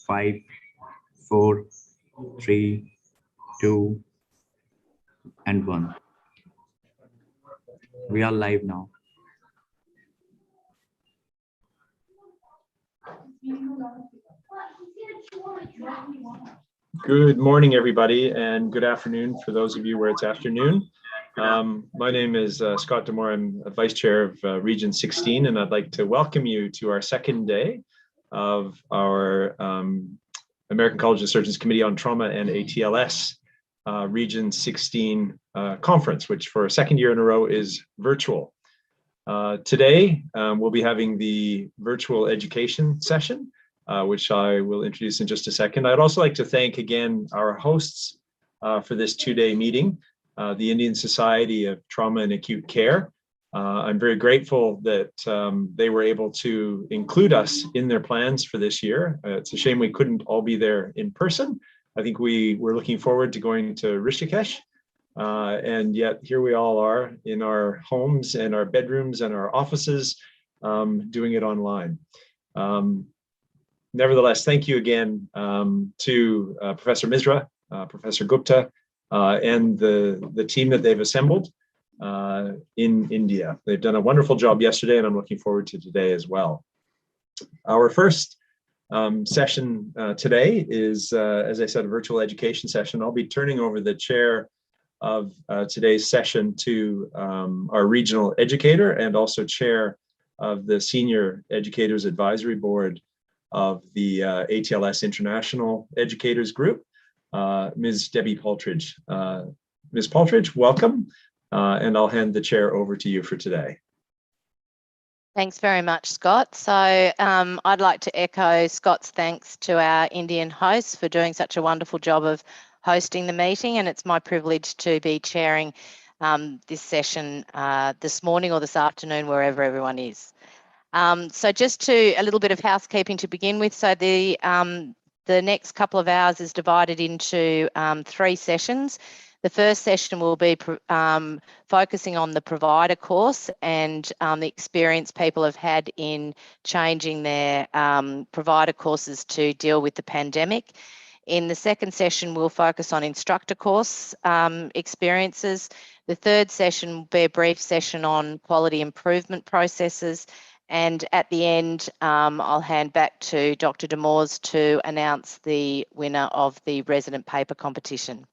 5, 4, 3, 2, and 1. We are live now. Good morning, everybody, and good afternoon for those of you where it's afternoon. My name is Scott Demore. I'm Vice Chair of Region 16, and I'd like to welcome you to our second day of our American College of Surgeons Committee on Trauma and ATLS Region 16 conference, which for a second year in a row is virtual. Today, we'll be having the virtual education session, which I will introduce in just a second. I'd also like to thank again our hosts for this two-day meeting, the Indian Society of Trauma and Acute Care. I'm very grateful that they were able to include us in their plans for this year. It's a shame we couldn't all be there in person. I think we were looking forward to going to Rishikesh, and yet here we all are in our homes and our bedrooms and our offices doing it online. Nevertheless, thank you again to Professor Misra, Professor Gupta, and the team that they've assembled in India. They've done a wonderful job yesterday, and I'm looking forward to today as well. Our first session today is, as I said, a virtual education session. I'll be turning over the chair of today's session to our regional educator and also chair of the Senior Educators Advisory Board of the ATLS International Educators Group, Ms. Debbie Paltridge. Ms. Paltridge, welcome, and I'll hand the chair over to you for today. Thanks very much, Scott. So I'd like to echo Scott's thanks to our Indian hosts for doing such a wonderful job of hosting the meeting, and it's my privilege to be chairing this session this morning or this afternoon, wherever everyone is. So just a little bit of housekeeping to begin with. So the next couple of hours is divided into 3 sessions. The first session will be focusing on the provider course and the experience people have had in changing their provider courses to deal with the pandemic. In the second session, we'll focus on instructor course experiences. The third session will be a brief session on quality improvement processes. And at the end, I'll hand back to Dr. Demores to announce the winner of the resident paper competition.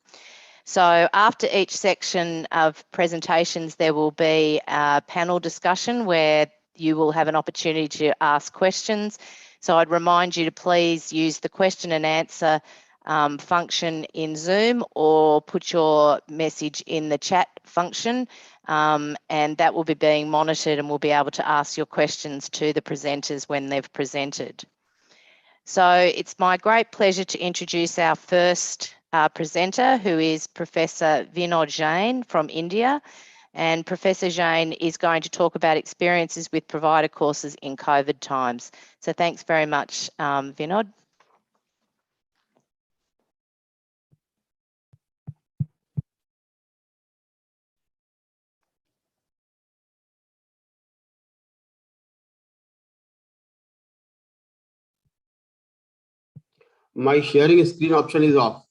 So after each section of presentations, there will be a panel discussion where you will have an opportunity to ask questions. So I'd remind you to please use the question and answer function in Zoom or put your message in the chat function, and that will be being monitored, and we'll be able to ask your questions to the presenters when they've presented. So it's my great pleasure to introduce our first presenter, who is Professor Vinod Jain from India. And Professor Jain is going to talk about experiences with provider courses in COVID times. So thanks very much, Vinod. My sharing screen option is off.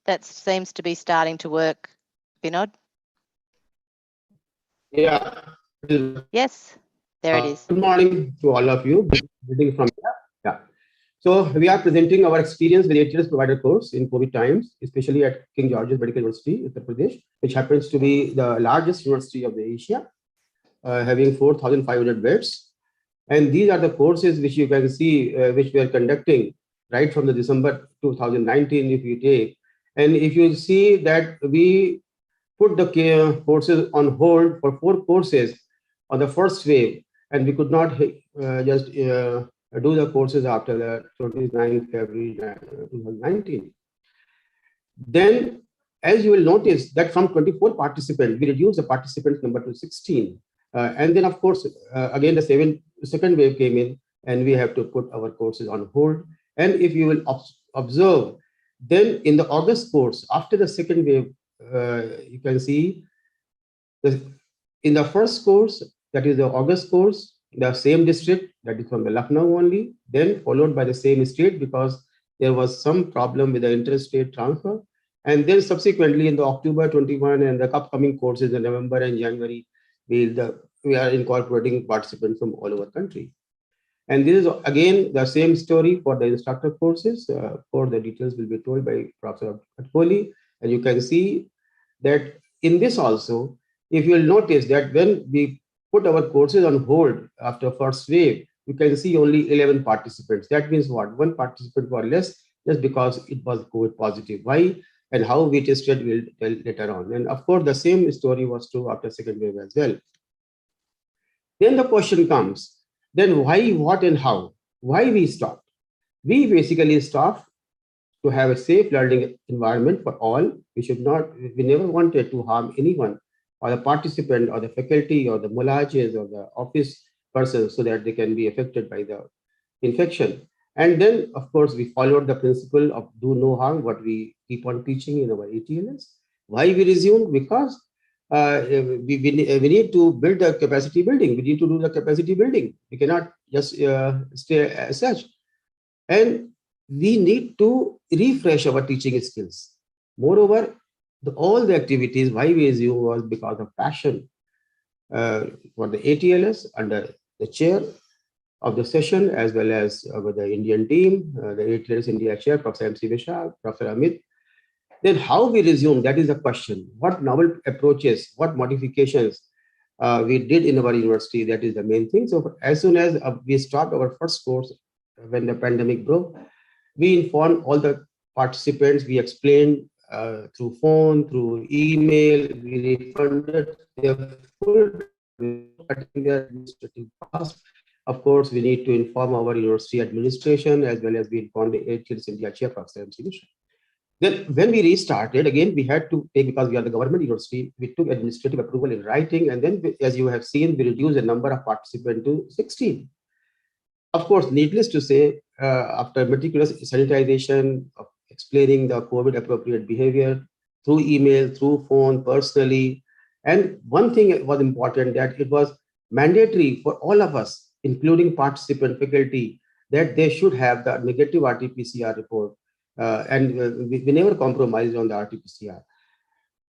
That seems to be starting to work, Vinod. Yeah. Yes, there it is. Good morning to all of you. Greeting from here. Yeah. So we are presenting our experience with ATLS provider course in COVID times, especially at King George's Medical University, Uttar Pradesh, which happens to be the largest university of the Asia, having 4,500 beds. And these are the courses which you can see, which we are conducting right from the December 2019, if you take. And if you see that we put the courses on hold for 4 courses on the first wave, and we could not just do the courses after the 29th February 2019. Then, as you will notice that from 24 participants, we reduced the participant number to 16. And then, of course, again, the second wave came in, and we have to put our courses on hold. And if you will observe, then in the August course, after the second wave, you can see in the first course, that is the August course, the same district, that is from the Lucknow only, then followed by the same state because there was some problem with the interstate transfer. And then subsequently in the October 21 and the upcoming courses in November and January, we are incorporating participants from all over the country. And this is again the same story for the instructor courses. For the details will be told by Professor Kohli. And you can see that in this also, if you will notice that when we put our courses on hold after first wave, you can see only 11 participants. That means what? One participant or less just because it was COVID positive. Why and how we tested will tell later on. And of course, the same story was true after second wave as well. Then the question comes, then why, what, and how? Why we stopped? We basically stopped to have a safe learning environment for all. We never wanted to harm anyone, or the participant, or the faculty, or the mullajes, or the office persons, so that they can be affected by the infection. And then, of course, we followed the principle of do no harm, what we keep on teaching in our ATLS. Why we resumed? Because we need to build the capacity building. We need to do the capacity building. We cannot just stay as such. And we need to refresh our teaching skills. Moreover, all the activities, why we resumed was because of passion for the ATLS under the chair of the session, as well as with the Indian team, the ATLS India chair, Professor M.C. Vishal, Professor Amit. Then how we resume, that is the question. What novel approaches, what modifications we did in our university, that is the main thing. So as soon as we stopped our first course, when the pandemic broke, we informed all the participants, we explained through phone, through email, we refunded their full cutting their administrative costs. Of course, we need to inform our university administration, as well as we informed the ATLS India chair, Professor M.C. Vishal. Then when we restarted, again, we had to take, because we are the government university, we took administrative approval in writing. And then, as you have seen, we reduced the number of participants to 16. Of course, needless to say, after meticulous sanitization, of explaining the COVID appropriate behavior through email, through phone, personally. And one thing was important, that it was mandatory for all of us, including participant faculty, that they should have the negative RT-PCR report. We never compromised on the RT-PCR.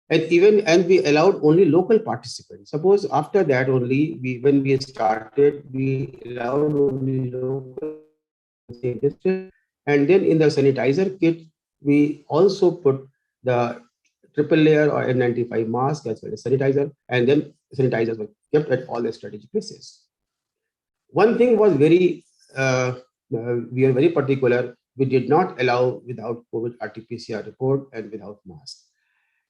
And we allowed only local participants. Suppose after that only, when we started, we allowed only local district. And then in the sanitizer kit, we also put the triple layer or N95 mask as well as sanitizer, and then sanitizers were kept at all the strategic places. One thing was we are very particular. We did not allow without COVID RT-PCR report and without mask.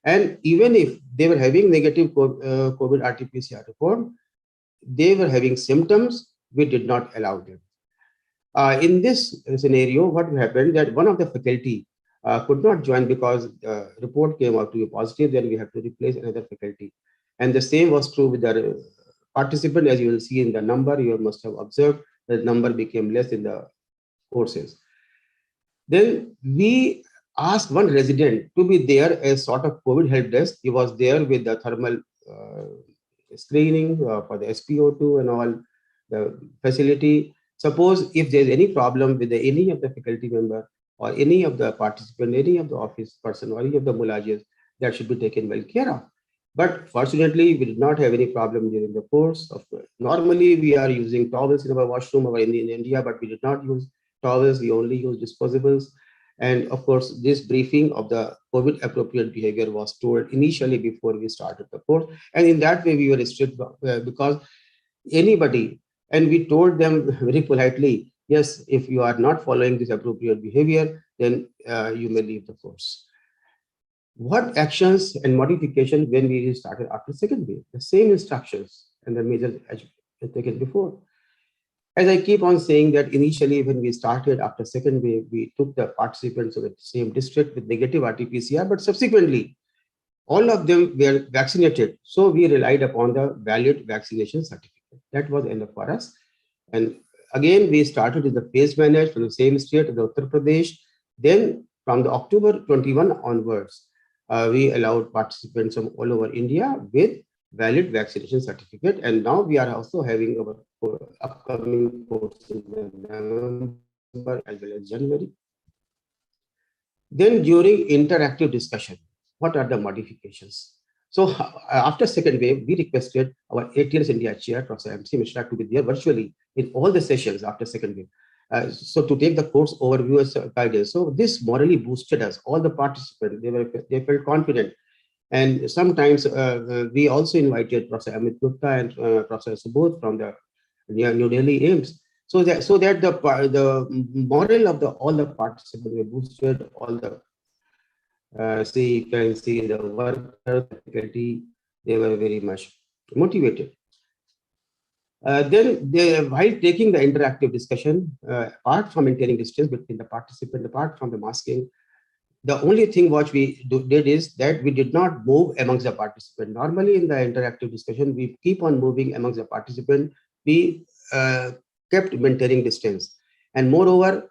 And even if they were having negative COVID RT-PCR report, they were having symptoms, we did not allow them. In this scenario, what happened that one of the faculty could not join because the report came out to be positive, then we have to replace another faculty. And the same was true with the participant. As you will see in the number, you must have observed, the number became less in the courses. Then we asked one resident to be there as sort of COVID help desk. He was there with the thermal screening for the SpO2 and all the facility. Suppose if there's any problem with any of the faculty member or any of the participant, any of the office person or any of the mullajes, that should be taken well care of. But fortunately, we did not have any problem during the course. Normally, we are using towels in our washroom in India, but we did not use towels. We only use disposables. And of course, this briefing of the COVID appropriate behavior was told initially before we started the course. And in that way, we were strict because anybody, and we told them very politely, yes, if you are not following this appropriate behavior, then you may leave the course. What actions and modifications when we started after second wave? The same instructions and the measures as taken before. As I keep on saying that initially when we started after second wave, we took the participants of the same district with negative RT-PCR, but subsequently All of them were vaccinated. So we relied upon the valid vaccination certificate. That was enough for us. And again, we started with the phase managed from the same state, the Uttar Pradesh. Then from the October 21 onwards, we allowed participants from all over India with valid vaccination certificate. And now we are also having our upcoming course in November as well as January. Then during interactive discussion, what are the modifications? So after second wave, we requested our ATLS India chair, Professor MC Mishra, to be there virtually in all the sessions after second wave. So to take the course overview as guidance. So this morally boosted us, all the participants, they felt confident. And sometimes we also invited Professor Amit Gupta and Professor Subodh from the New Delhi AIMS. So that the moral of all the participants were boosted, all the you can see the worker faculty, they were very much motivated. Then while taking the interactive discussion, apart from maintaining distance between the participant, apart from the masking, the only thing what we did is that we did not move amongst the participant. Normally in the interactive discussion, we keep on moving amongst the participant. We kept maintaining distance. And moreover,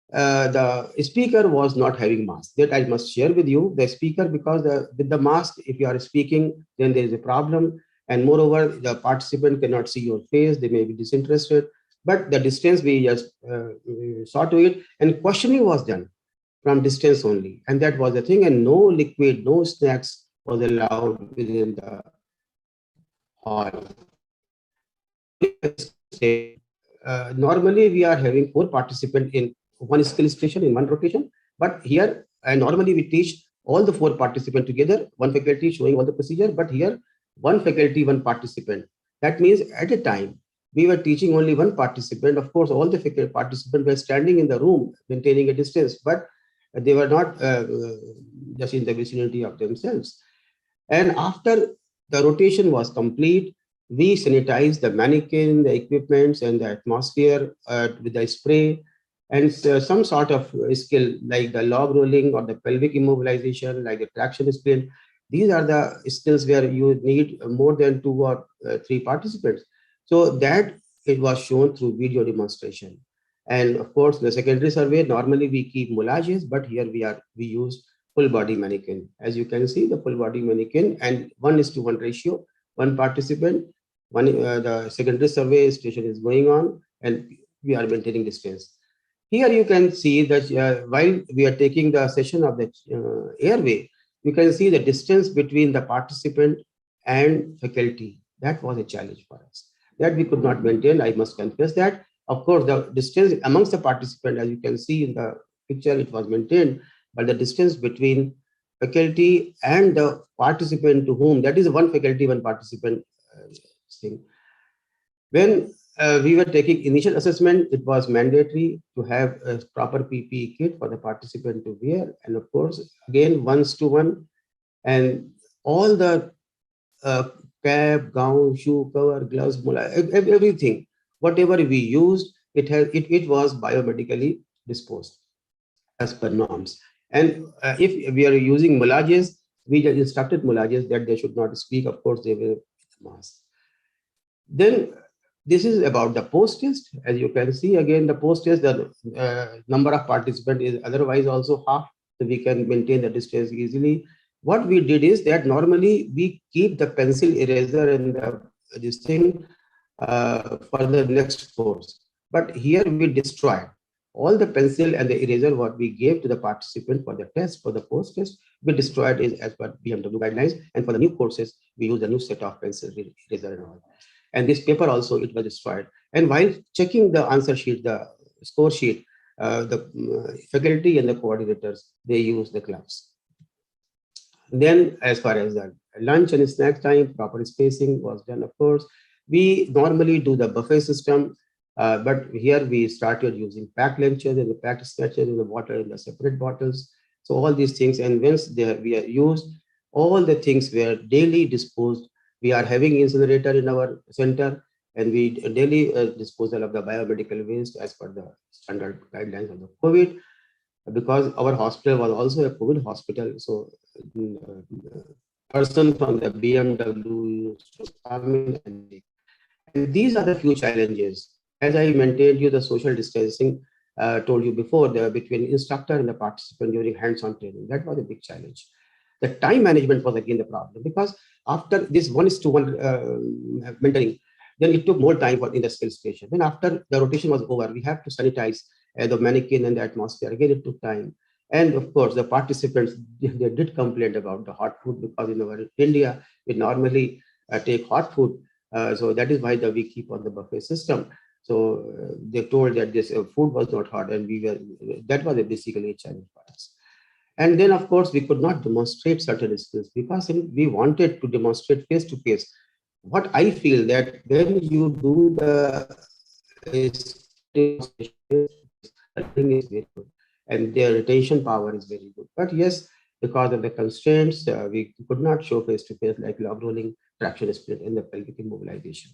the speaker was not having mask. That I must share with you. The speaker, because with the mask, if you are speaking, then there is a problem. And moreover, the participant cannot see your face. They may be disinterested. But the distance, we just saw to it. And questioning was done from distance only. And that was the thing. And no liquid, no snacks was allowed within the hall. Normally, we are having 4 participants in one skill station in one rotation. But here, normally we teach all the 4 participants together, one faculty showing all the procedure. But here, one faculty, one participant. That means at a time, we were teaching only one participant. Of course, all the faculty participants were standing in the room, maintaining a distance, but they were not just in the vicinity of themselves. And after the rotation was complete, we sanitized the mannequin, the equipments, and the atmosphere with the spray, and some sort of skill like the log rolling or the pelvic immobilization, like the traction sprint. These are the skills where you need more than 2 or 3 participants. So that it was shown through video demonstration. And of course, the secondary survey, normally we keep moulages, but here we use full body mannequin. As you can see, the full body mannequin and 1:1 ratio, one participant, the secondary survey station is going on, and we are maintaining distance. Here you can see that while we are taking the session of the airway, you can see the distance between the participant and faculty. That was a challenge for us. That we could not maintain, I must confess that. Of course, the distance amongst the participants, as you can see in the picture, it was maintained, but the distance between faculty and the participant to whom, that is one faculty, one participant thing. When we were taking initial assessment, it was mandatory to have a proper PPE kit for the participant to wear. And of course, again, 1:1, and all the cap, gown, shoe cover, gloves, everything, whatever we used, it was biomedically disposed as per norms. And if we are using moulages, we just instructed moulages that they should not speak. Of course, they will mask. Then this is about the post-test. As you can see, again, the post-test, the number of participants is otherwise also half, so we can maintain the distance easily. What we did is that normally we keep the pencil eraser and this thing for the next course. But here we destroyed all the pencil and the eraser what we gave to the participant for the test, for the post-test, we destroyed it as per BMW guidelines. And for the new courses, we use a new set of pencil, eraser and all. And this paper also, it was destroyed. And while checking the answer sheet, the score sheet, the faculty and the coordinators, they use the gloves. Then as far as the lunch and snack time, proper spacing was done, of course. We normally do the buffet system, but here we started using packed lunches and the packed snatches and the water in the separate bottles. So all these things, and once we are used, all the things were daily disposed. We are having incinerator in our center, and we daily disposal of the biomedical waste as per the standard guidelines of the COVID. because our hospital was also a COVID hospital. So person from the BMW used to come in and take. And these are the few challenges. As I maintained you, the social distancing, told you before, between instructor and the participant during hands-on training, that was a big challenge. The time management was again the problem, because after this 1:1 mentoring, then it took more time for in the skill station. Then after the rotation was over, we have to sanitize the mannequin and the atmosphere. Again, it took time. And of course, the participants, they did complain about the hot food, because in our India, we normally take hot food. So that is why we keep on the buffet system. So they told that this food was not hot, and that was basically a challenge for us. And then, of course, we could not demonstrate certain skills, because we wanted to demonstrate face to face. What I feel that when you do the learning is very good, and their retention power is very good. But yes, because of the constraints, we could not show face to face, like log rolling, traction split, and the pelvic immobilization.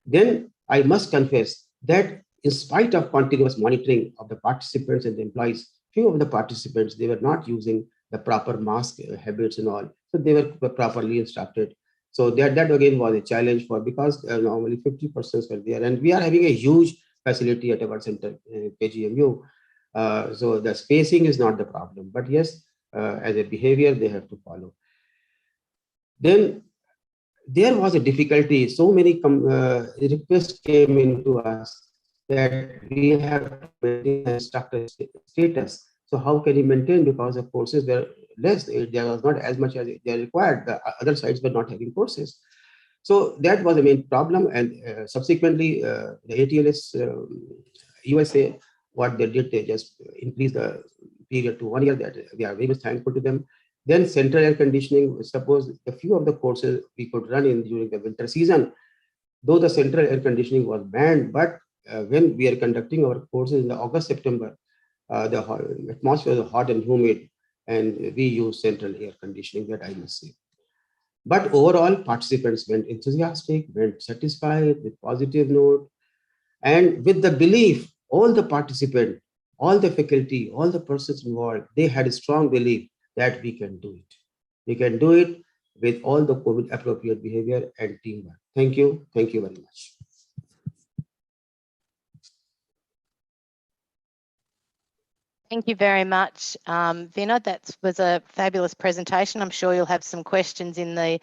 Then I must confess that in spite of continuous monitoring of the participants and the employees, few of the participants, they were not using the proper mask habits and all. So they were properly instructed. So that again was a challenge for, because normally 50% were there, and we are having a huge facility at our center, KGMU. So the spacing is not the problem, but yes, as a behavior, they have to follow. Then there was a difficulty. So many requests came into us that we have to maintain instructor status. So how can you maintain, because the courses were less? There was not as much as they required. The other sites were not having courses. So that was the main problem. And subsequently, the ATLS USA, what they did, they just increased the period to 1 year. That we are very much thankful to them. Then central air conditioning, suppose a few of the courses we could run in during the winter season, though the central air conditioning was banned, but when we are conducting our courses in the August, September, the atmosphere was hot and humid, and we use central air conditioning, that I must say. But overall, participants went enthusiastic, went satisfied, with positive note, and with the belief, all the participants, all the faculty, all the persons involved, they had a strong belief that we can do it. We can do it with all the COVID appropriate behavior and teamwork. Thank you. Thank you very much. Thank you very much, Vinod. That was a fabulous presentation. I'm sure you'll have some questions in the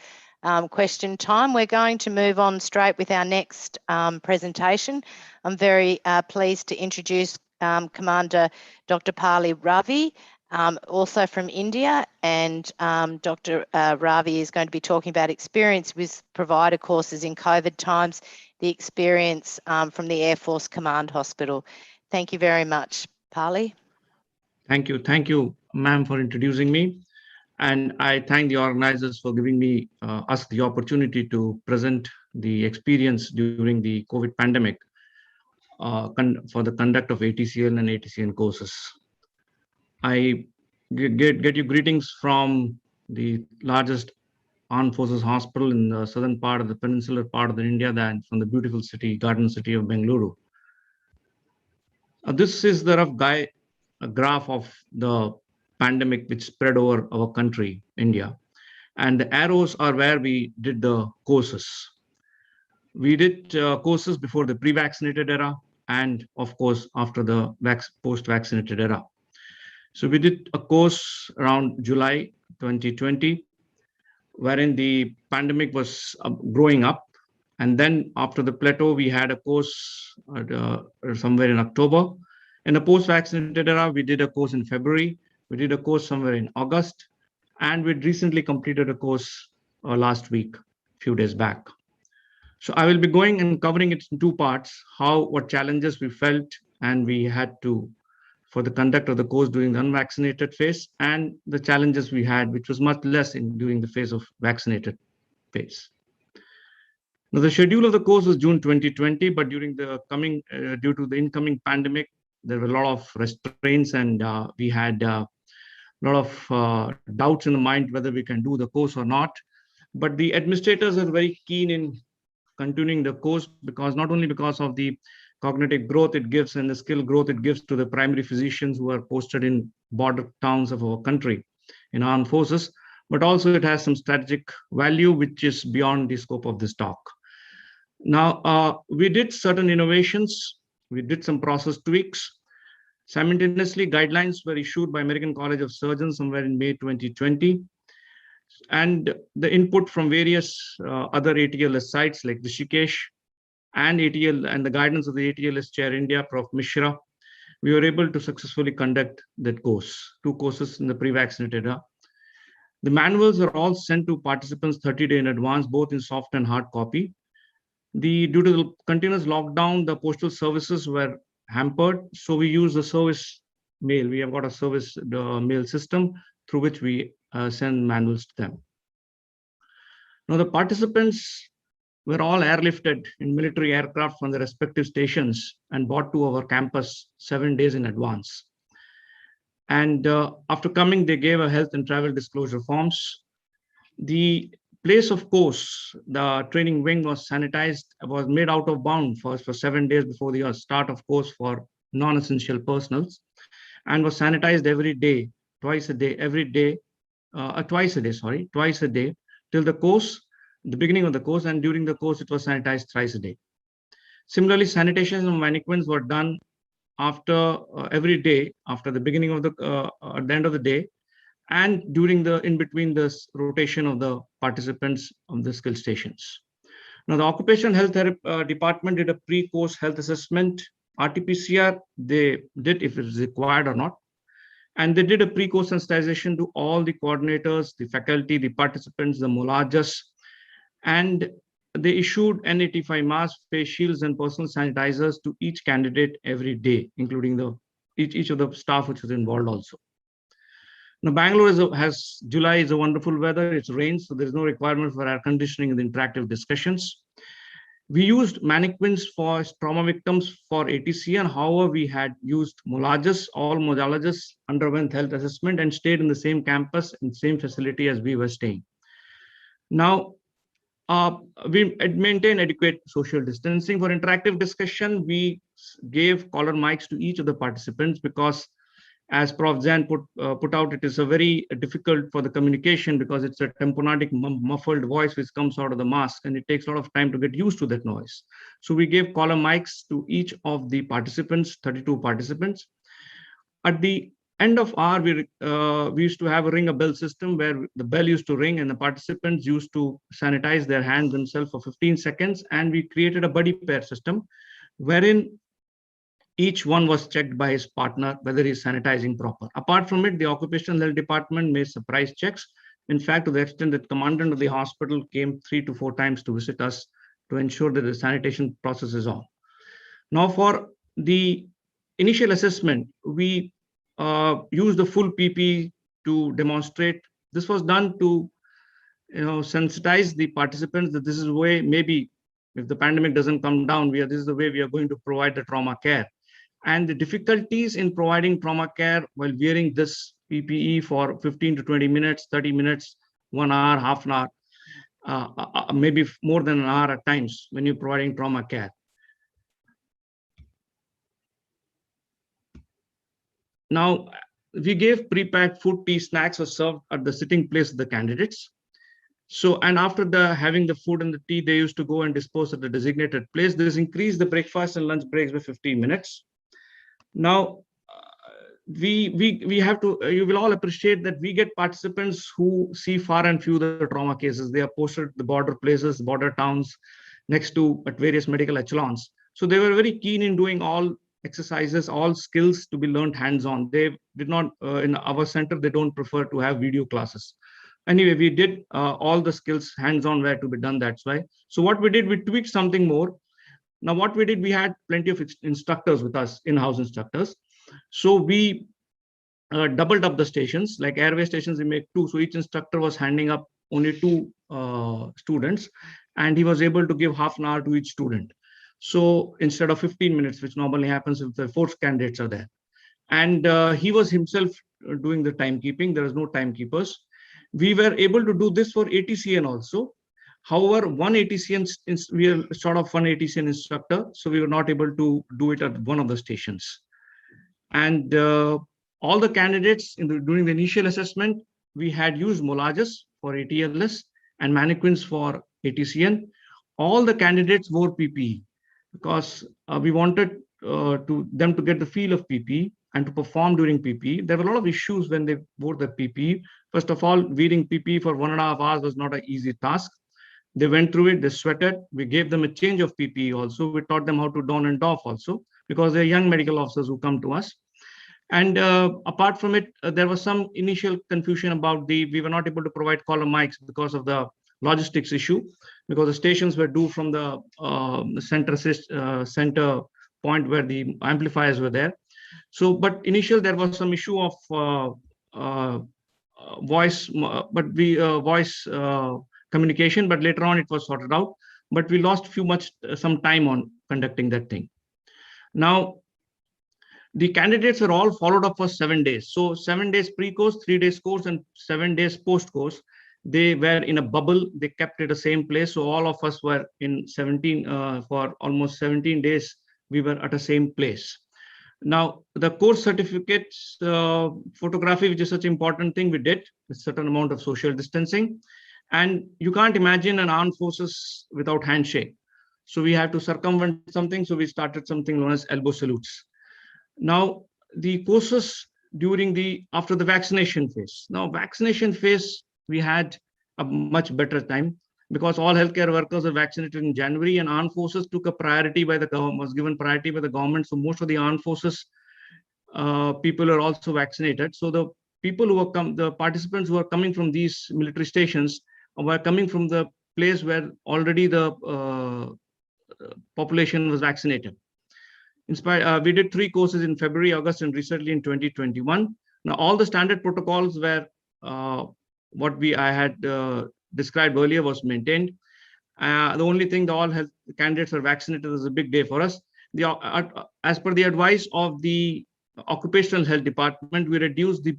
question time. We're going to move on straight with our next presentation. I'm very pleased to introduce Commander Dr. Pali Ravi, also from India, and Dr. Ravi is going to be talking about experience with provider courses in COVID times, the experience from the Air Force Command Hospital. Thank you very much, Pali. Thank you, ma'am, for introducing me. And I thank the organizers for giving me us the opportunity to present the experience during the COVID pandemic for the conduct of ATCL and ATCN courses. I get you greetings from the largest armed forces hospital in the southern part of the peninsular part of India, than from the beautiful city, garden city of Bengaluru. This is the rough graph of the pandemic which spread over our country, India. And the arrows are where we did the courses. We did courses before the pre-vaccinated era, and of course, after the post-vaccinated era. So we did a course around July 2020, wherein the pandemic was growing up. And then after the plateau, we had a course somewhere in October. In the post-vaccinated era, we did a course in February. We did a course somewhere in August. And we recently completed a course last week, a few days back. So I will be going and covering it in two parts, what challenges we felt and we had to, for the conduct of the course during the unvaccinated phase, and the challenges we had, which was much less during the phase of vaccinated phase. Now, the schedule of the course was June 2020, but during the due to the incoming pandemic, there were a lot of restraints, and we had a lot of doubts in the mind whether we can do the course or not. But the administrators are very keen in continuing the course, because not only because of the cognitive growth it gives and the skill growth it gives to the primary physicians who are posted in border towns of our country in armed forces, but also it has some strategic value which is beyond the scope of this talk. Now, we did certain innovations, we did some process tweaks. Simultaneously, guidelines were issued by American College of Surgeons somewhere in May 2020. And the input from various other ATLS sites like Rishikesh and ATL and the guidance of the ATLS Chair India, Prof. Mishra, we were able to successfully conduct that course, 2 courses in the pre-vaccinated era. The manuals are all sent to participants 30 days in advance, both in soft and hard copy. Due to the continuous lockdown, the postal services were hampered. So we use the service mail. We have got a service mail system through which we send manuals to them. Now, the participants were all airlifted in military aircraft from the respective stations and brought to our campus 7 days in advance. And after coming, they gave a health and travel disclosure forms. The place of course, the training wing was sanitized, was made out of bound for 7 days before the start of course for non-essential personals, and was sanitized every day, twice a day, twice a day till the course, the beginning of the course, and during the course it was sanitized thrice a day. Similarly, sanitation of mannequins were done after every day, after the beginning of the at the end of the day, and during the in between this rotation of the participants of the skill stations. Now, the occupational health department did a pre-course health assessment, RT-PCR. They did if it is required or not, and they did a pre-course sensitization to all the coordinators, the faculty, the participants, the moulajas, and they issued N85 masks, face shields, and personal sanitizers to each candidate every day, including each of the staff which was involved also. Now, Bangalore has July is a wonderful weather. It's rains, so there is no requirement for air conditioning in the interactive discussions. We used mannequins for trauma victims for ATC, and however, we had used moulajas. All moulajas underwent health assessment and stayed in the same campus and same facility as we were staying. Now, we maintain adequate social distancing. For interactive discussion, we gave collar mics to each of the participants because, as Prof. Zain put out, it is a very difficult for the communication because it's a tamponadic muffled voice which comes out of the mask, and it takes a lot of time to get used to that noise. So we gave collar mics to each of the participants, 32 participants. At the end of hour, we used to have a ring a bell system where the bell used to ring and the participants used to sanitize their hands themselves for 15 seconds. And we created a buddy pair system wherein each one was checked by his partner whether he's sanitizing proper. Apart from it, the occupational health department made surprise checks. In fact, to the extent that commandant of the hospital came 3 to 4 times to visit us to ensure that the sanitation process is on. Now, for the initial assessment, we used the full PPE to demonstrate. This was done to sensitize the participants that this is the way, maybe if the pandemic doesn't come down, this is the way we are going to provide the trauma care. And the difficulties in providing trauma care while wearing this PPE for 15 to 20 minutes, 30 minutes, 1 hour, half an hour, maybe more than an hour at times when you're providing trauma care. Now, we gave pre-packed food, tea, snacks were served at the sitting place of the candidates. So, and after having the food and the tea, they used to go and dispose at the designated place. This increased the breakfast and lunch breaks by 15 minutes. Now, we have to, you will all appreciate that we get participants who see far and few the trauma cases. They are posted at the border places, border towns, next to at various medical echelons. So they were very keen in doing all exercises, all skills to be learned hands-on. They did not, in our center, they don't prefer to have video classes. Anyway, we did all the skills hands-on were to be done, that's why. So what we did, we tweaked something more. Now what we did, we had plenty of instructors with us, in-house instructors. So we doubled up the stations, like airway stations, we make 2. So each instructor was handing up only 2 students, and he was able to give half an hour to each student. So instead of 15 minutes, which normally happens if the 4 candidates are there. And he was himself doing the timekeeping. There is no timekeepers. We were able to do this for ATCN also. However, one ATCN, we are sort of one ATCN instructor, so we were not able to do it at one of the stations. And all the candidates during the initial assessment, we had used mollages for ATLS and mannequins for ATCN. All the candidates wore PPE because we wanted them to get the feel of PPE and to perform during PPE. There were a lot of issues when they wore the PPE. First of all, wearing PPE for 1.5 hours was not an easy task. They went through it, they sweated. We gave them a change of PPE also. We taught them how to don and doff also, because they're young medical officers who come to us. And apart from it, there was some initial confusion about we were not able to provide collar mics because of the logistics issue, because the stations were due from the center point where the amplifiers were there. So, but initially there was some issue of voice, voice communication, but later on it was sorted out. But we lost some time on conducting that thing. Now, the candidates are all followed up for 7 days. So 7 days pre-course, 3 days course, and 7 days post-course. They were in a bubble. They kept it the same place. So all of us were in 17 for almost 17 days. We were at the same place. Now, the course certificates, photography, which is such an important thing, we did a certain amount of social distancing. And you can't imagine an armed forces without handshake. So we had to circumvent something. So we started something known as elbow salutes. Now, the courses after the vaccination phase. Now, vaccination phase, we had a much better time because all healthcare workers are vaccinated in January, and armed forces took a priority by the government, was given priority by the government. So most of the armed forces people are also vaccinated. So the people who are the participants who are coming from these military stations were coming from the place where already the population was vaccinated. We did 3 courses in February, August, and recently in 2021. Now, all the standard protocols were what I had described earlier was maintained. The only thing, all health candidates are vaccinated, is a big day for us. As per the advice of the Occupational Health Department, we reduced the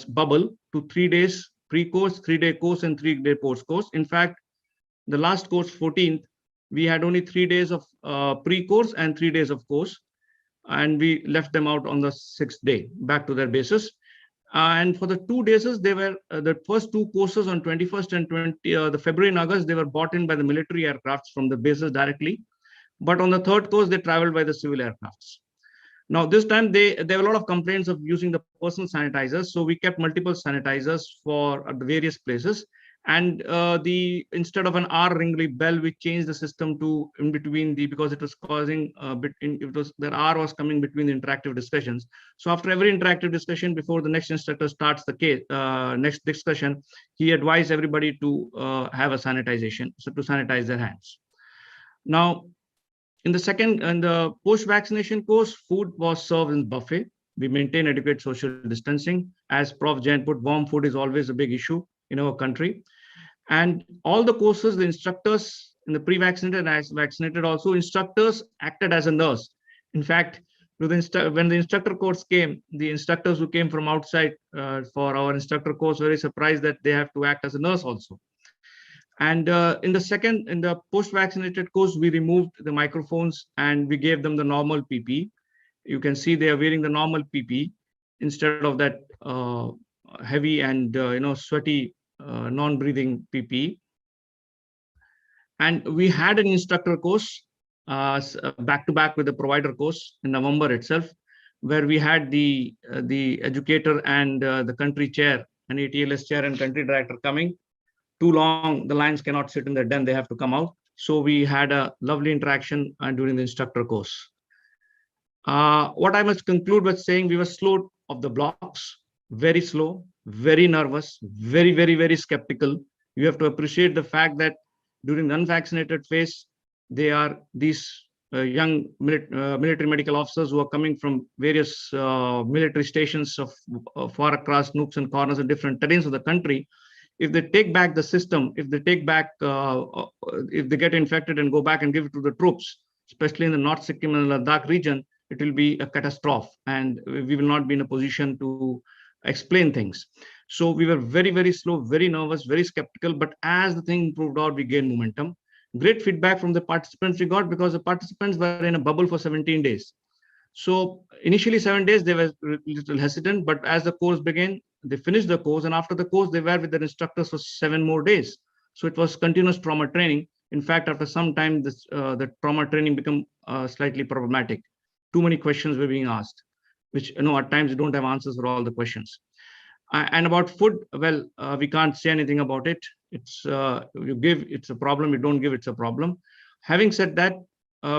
bubble to 3 days pre-course, 3-day course, and 3-day post-course. In fact, the last course, 14th, we had only 3 days of pre-course and 3 days of course, and we left them out on the 6th day back to their bases. And for the 2 days, they were the first 2 courses on 21st and the February and August, they were bought in by the military aircrafts from the bases directly. But on the 3rd course, they traveled by the civil aircrafts. Now, this time, there were a lot of complaints of using the personal sanitizers. So we kept multiple sanitizers for the various places. And instead of an R ringly bell, we changed the system to in between because it was causing the R was coming between the interactive discussions. So after every interactive discussion, before the next instructor starts the next discussion, he advised everybody to have a sanitization, so to sanitize their hands. Now, in the post-vaccination course, food was served in buffet. We maintain adequate social distancing. As Prof. Jain put, warm food is always a big issue in our country. And all the courses, the instructors in the pre-vaccinated and vaccinated also, instructors acted as a nurse. In fact, when the instructor course came, the instructors who came from outside for our instructor course were very surprised that they have to act as a nurse also. And in the post-vaccinated course, we removed the microphones and we gave them the normal PPE. You can see they are wearing the normal PPE instead of that heavy and sweaty non-breathing PPE. And we had an instructor course back-to-back with the provider course in November itself, where we had the educator and the country chair, an ATLS chair and country director coming. Too long, the lions cannot sit in their den, they have to come out. So we had a lovely interaction during the instructor course. What I must conclude with saying, we were slow off the blocks, very slow, very nervous, very, very, very skeptical. You have to appreciate the fact that during the unvaccinated phase, they are these young military medical officers who are coming from various military stations of far across nooks and corners and different terrains of the country. If they take back the system, if they get infected and go back and give it to the troops, especially in the North Sikkim and Ladakh region, it will be a catastrophe, and we will not be in a position to explain things. So we were very, very slow, very nervous, very skeptical. But as the thing improved out, we gained momentum. Great feedback from the participants we got, because the participants were in a bubble for 17 days. So initially 7 days, they were a little hesitant, but as the course began, they finished the course. And after the course, they were with their instructors for 7 more days. So it was continuous trauma training. In fact, after some time, the trauma training became slightly problematic. Too many questions were being asked, which, at times you don't have answers for all the questions. And about food, well, we can't say anything about it. It's you give, it's a problem. You don't give, it's a problem. Having said that,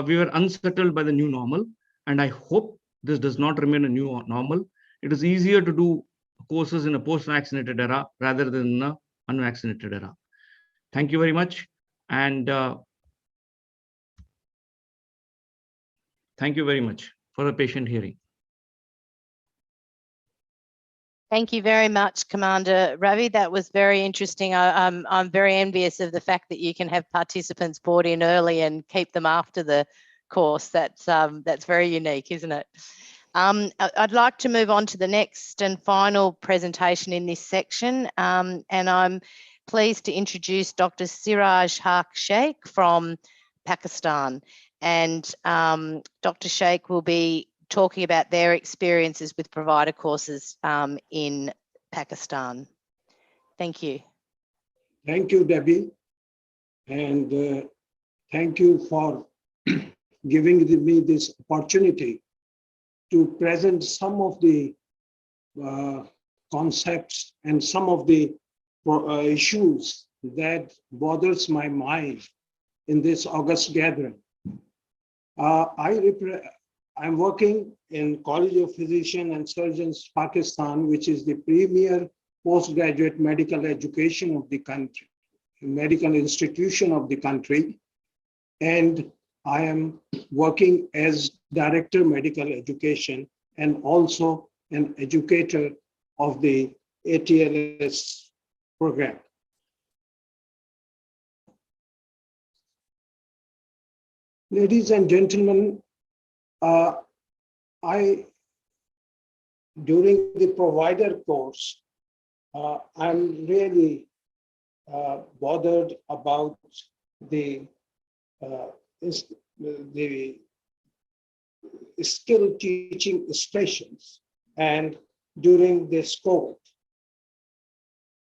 we were unsettled by the new normal, and I hope this does not remain a new normal. It is easier to do courses in a post-vaccinated era rather than in an unvaccinated era. Thank you very much, and thank you very much for the patient hearing. Thank you very much, Commander Ravi. That was very interesting. I'm very envious of the fact that you can have participants board in early and keep them after the course. That's very unique, isn't it? I'd like to move on to the next and final presentation in this section, and I'm pleased to introduce Dr. Siraj Hakshay from Pakistan. And Dr. Sheikh will be talking about their experiences with provider courses in Pakistan. Thank you. Thank you, Debbie. And thank you for giving me this opportunity to present some of the concepts and some of the issues that bothers my mind in this August gathering. I'm working in College of Physicians and Surgeons, Pakistan, which is the premier postgraduate medical education of the country, medical institution of the country. And I am working as Director Medical Education and also an educator of the ATLS program. Ladies and gentlemen, during the provider course, I'm really bothered about the skill teaching stations and during this COVID.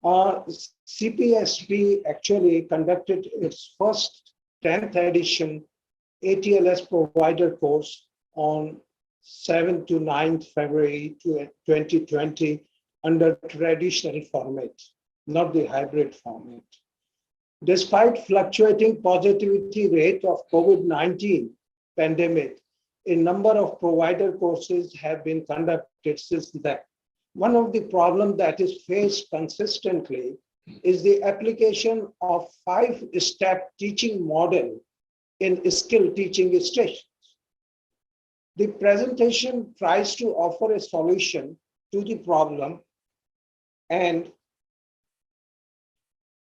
CPSP actually conducted its first 10th edition ATLS provider course on 7th to 9th February 2020 under traditional format, not the hybrid format. Despite fluctuating positivity rate of COVID-19 pandemic, a number of provider courses have been conducted since then. One of the problems that is faced consistently is the application of 5-step teaching model in skill teaching stations. The presentation tries to offer a solution to the problem, and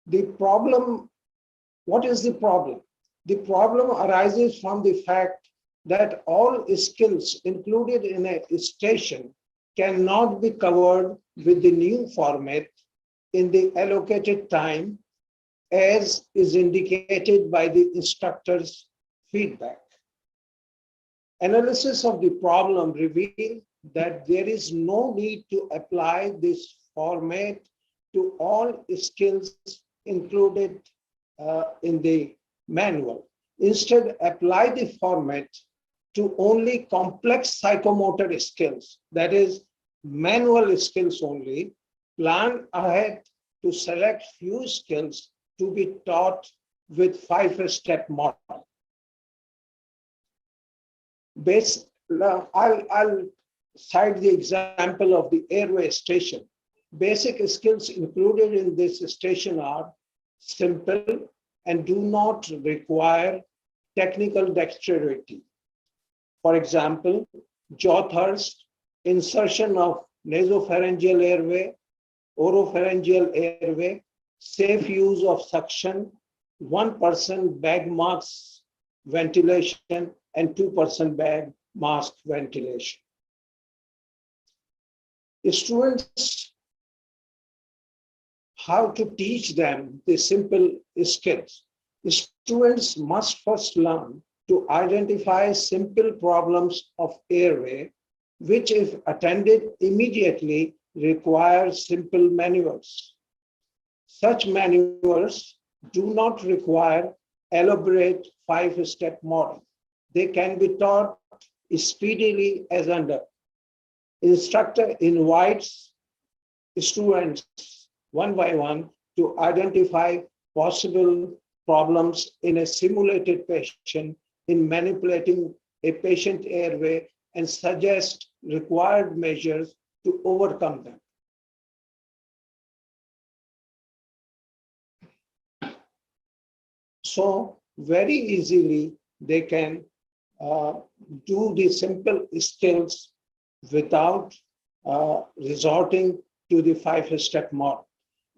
the problem, what is the problem? The problem arises from the fact that all skills included in a station cannot be covered with the new format in the allocated time, as is indicated by the instructor's feedback. Analysis of the problem revealed that there is no need to apply this format to all skills included in the manual. Instead, apply the format to only complex psychomotor skills, that is, manual skills only. Plan ahead to select few skills to be taught with 5-step model. I'll cite the example of the airway station. Basic skills included in this station are simple and do not require technical dexterity. For example, jaw thrust, insertion of nasopharyngeal airway, oropharyngeal airway, safe use of suction, 1% bag mask ventilation, and 2% bag mask ventilation. Students how to teach them the simple skills. The students must first learn to identify simple problems of airway, which if attended immediately require simple manuals. Such manuals do not require elaborate 5-step model. They can be taught speedily as under. Instructor invites students one by one to identify possible problems in a simulated patient in manipulating a patient airway and suggest required measures to overcome them. So very easily they can do the simple skills without resorting to the 5-step model.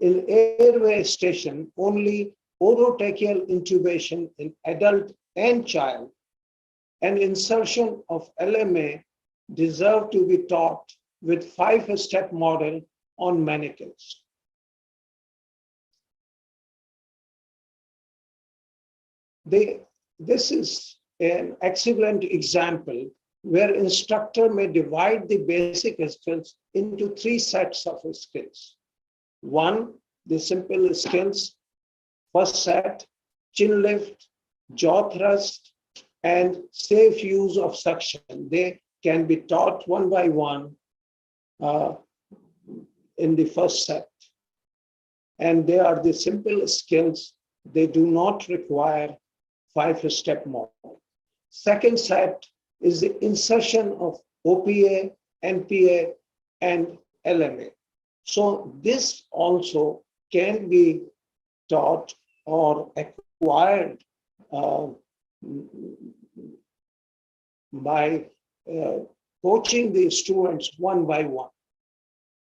In airway station, only orotracheal intubation in adult and child and insertion of LMA deserve to be taught with 5-step model on mannequins. This is an excellent example where instructor may divide the basic skills into 3 sets of skills. 1, the simple skills. First set, chin lift, jaw thrust, and safe use of suction. They can be taught one by one in the first set. And they are the simple skills. They do not require 5-step model. Second set is the insertion of OPA, NPA, and LMA. So this also can be taught or acquired by coaching the students one by one.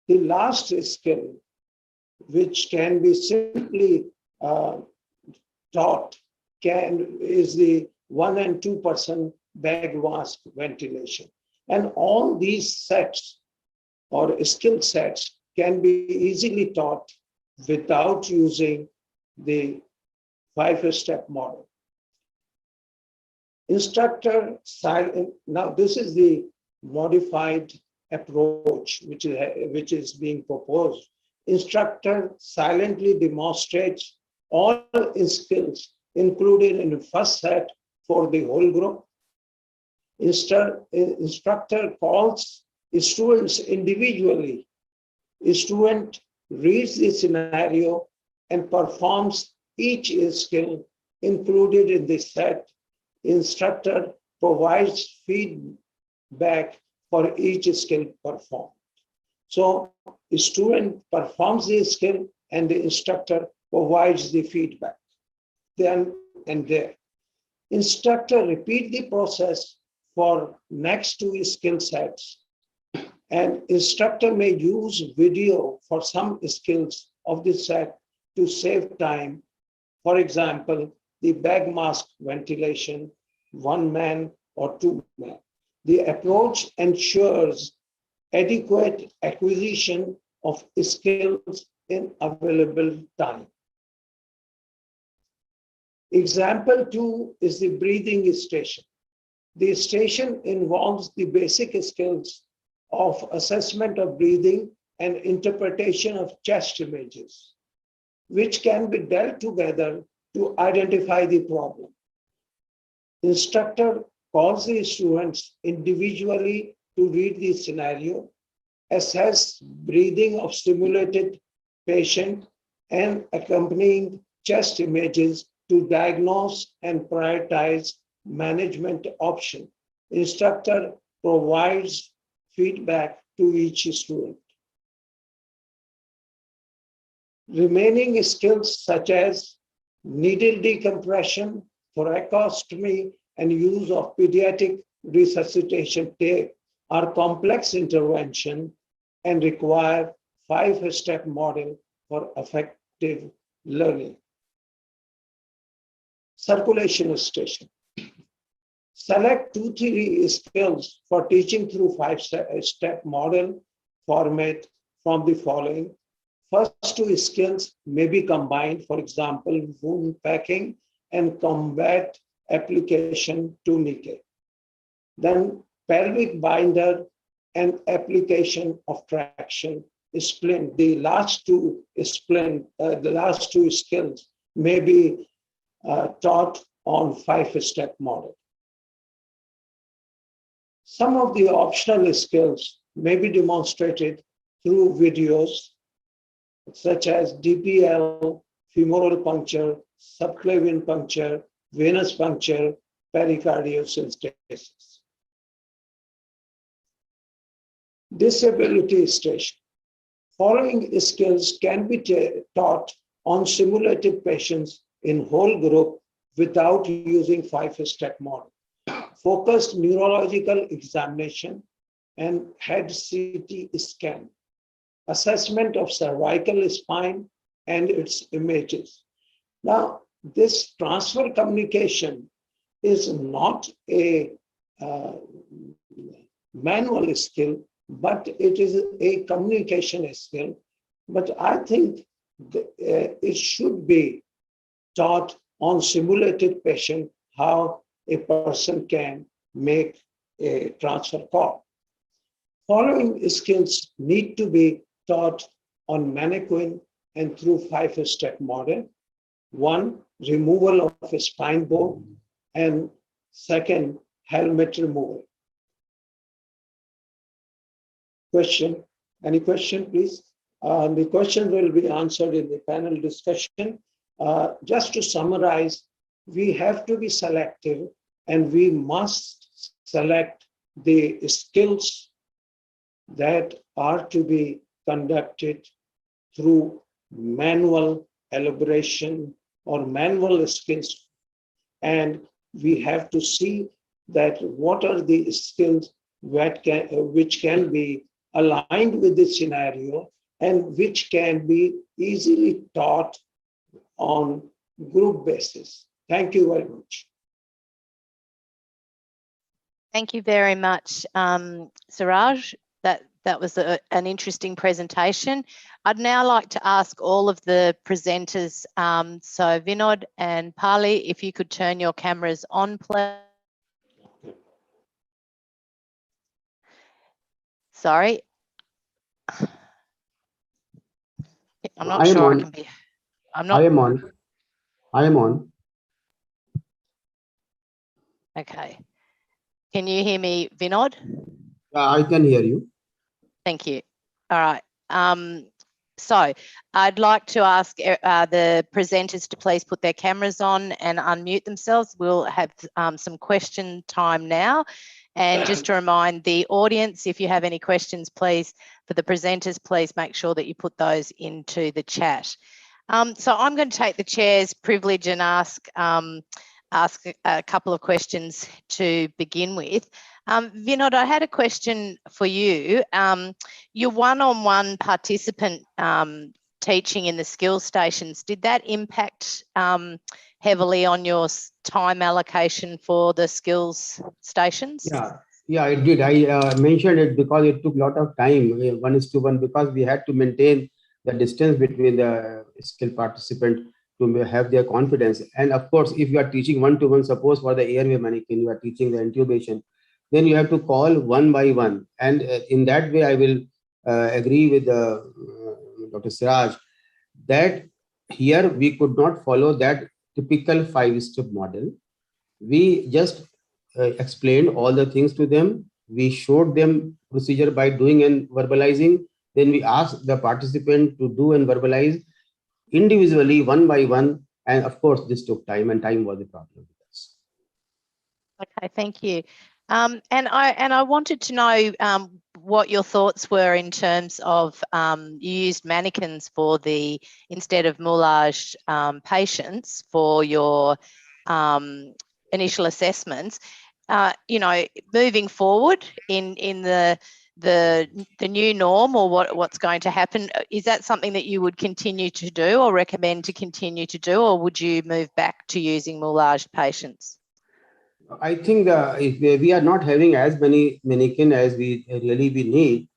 The last skill, which can be simply taught, is the 1 and 2% bag mask ventilation. And all these sets or skill sets can be easily taught without using the 5-step model. Instructor silent. Now this is the modified approach which is being proposed. Instructor silently demonstrates all skills included in the first set for the whole group. Instructor calls students individually. A student reads the scenario and performs each skill included in the set. Instructor provides feedback for each skill performed. So a student performs the skill and the instructor provides the feedback. Then and there. Instructor repeat the process for next 2 skill sets, and instructor may use video for some skills of the set to save time. For example, the bag mask ventilation, 1 man or 2 men. The approach ensures adequate acquisition of skills in available time. Example 2 is the breathing station. The station involves the basic skills of assessment of breathing and interpretation of chest images, which can be dealt together to identify the problem. Instructor calls the students individually to read the scenario, assess breathing of stimulated patient, and accompanying chest images to diagnose and prioritize management option. Instructor provides feedback to each student. Remaining skills such as needle decompression, thoracostomy, and use of pediatric resuscitation tape are complex intervention and require 5-step model for effective learning. Circulation station. Select 2-3 skills for teaching through 5-step model format from the following. First two skills may be combined, for example, wound packing and combat application tourniquet. Then pelvic binder and application of traction splint. The last two skills may be taught on 5-step model. Some of the optional skills may be demonstrated through videos such as DPL, femoral puncture, subclavian puncture, venous puncture, pericardiocentesis. Disability station. Following skills can be taught on simulated patients in whole group without using 5-step model. Focused neurological examination and head CT scan. Assessment of cervical spine and its images. Now, this transfer communication is not a manual skill, but it is a communication skill. But I think it should be taught on simulated patient how a person can make a transfer call. Following skills need to be taught on mannequin and through 5-step model. One, removal of a spine board, and second, helmet removal. Question, any question, please? The question will be answered in the panel discussion. Just to summarize, we have to be selective and we must select the skills that are to be conducted through manual elaboration or manual skills. And we have to see that what are the skills which can be aligned with the scenario and which can be easily taught on group basis. Thank you very much. Thank you very much, Siraj. That was an interesting presentation. I'd now like to ask all of the presenters, so Vinod and Pali, if you could turn your cameras on, please. Sorry. I'm not sure I can be. I am on. Okay. Can you hear me, Vinod? Yeah, I can hear you. Thank you. All right. So I'd like to ask the presenters to please put their cameras on and unmute themselves. We'll have some question time now. And just to remind the audience, if you have any questions, please, for the presenters, please make sure that you put those into the chat. So I'm going to take the chair's privilege and ask a couple of questions to begin with. Vinod, I had a question for you. Your one-on-one participant teaching in the skills stations, did that impact heavily on your time allocation for the skills stations? Yeah, it did. I mentioned it because it took a lot of time, 1:1, because we had to maintain the distance between the skill participant to have their confidence. And of course, if you are teaching 1-to-1, suppose for the airway mannequin, you are teaching the intubation, then you have to call one by one. And in that way, I will agree with Dr. Siraj that here we could not follow that typical 5-step model. We just explained all the things to them. We showed them procedure by doing and verbalizing. Then we asked the participant to do and verbalize individually, one by one. And of course, this took time, and time was a problem with us. Okay, thank you. And I wanted to know what your thoughts were in terms of you used mannequins for the instead of moulage patients for your initial assessments. You know, moving forward in the new norm or what's going to happen, is that something that you would continue to do or recommend to continue to do, or would you move back to using moulage patients? I think if we are not having as many mannequin as we need,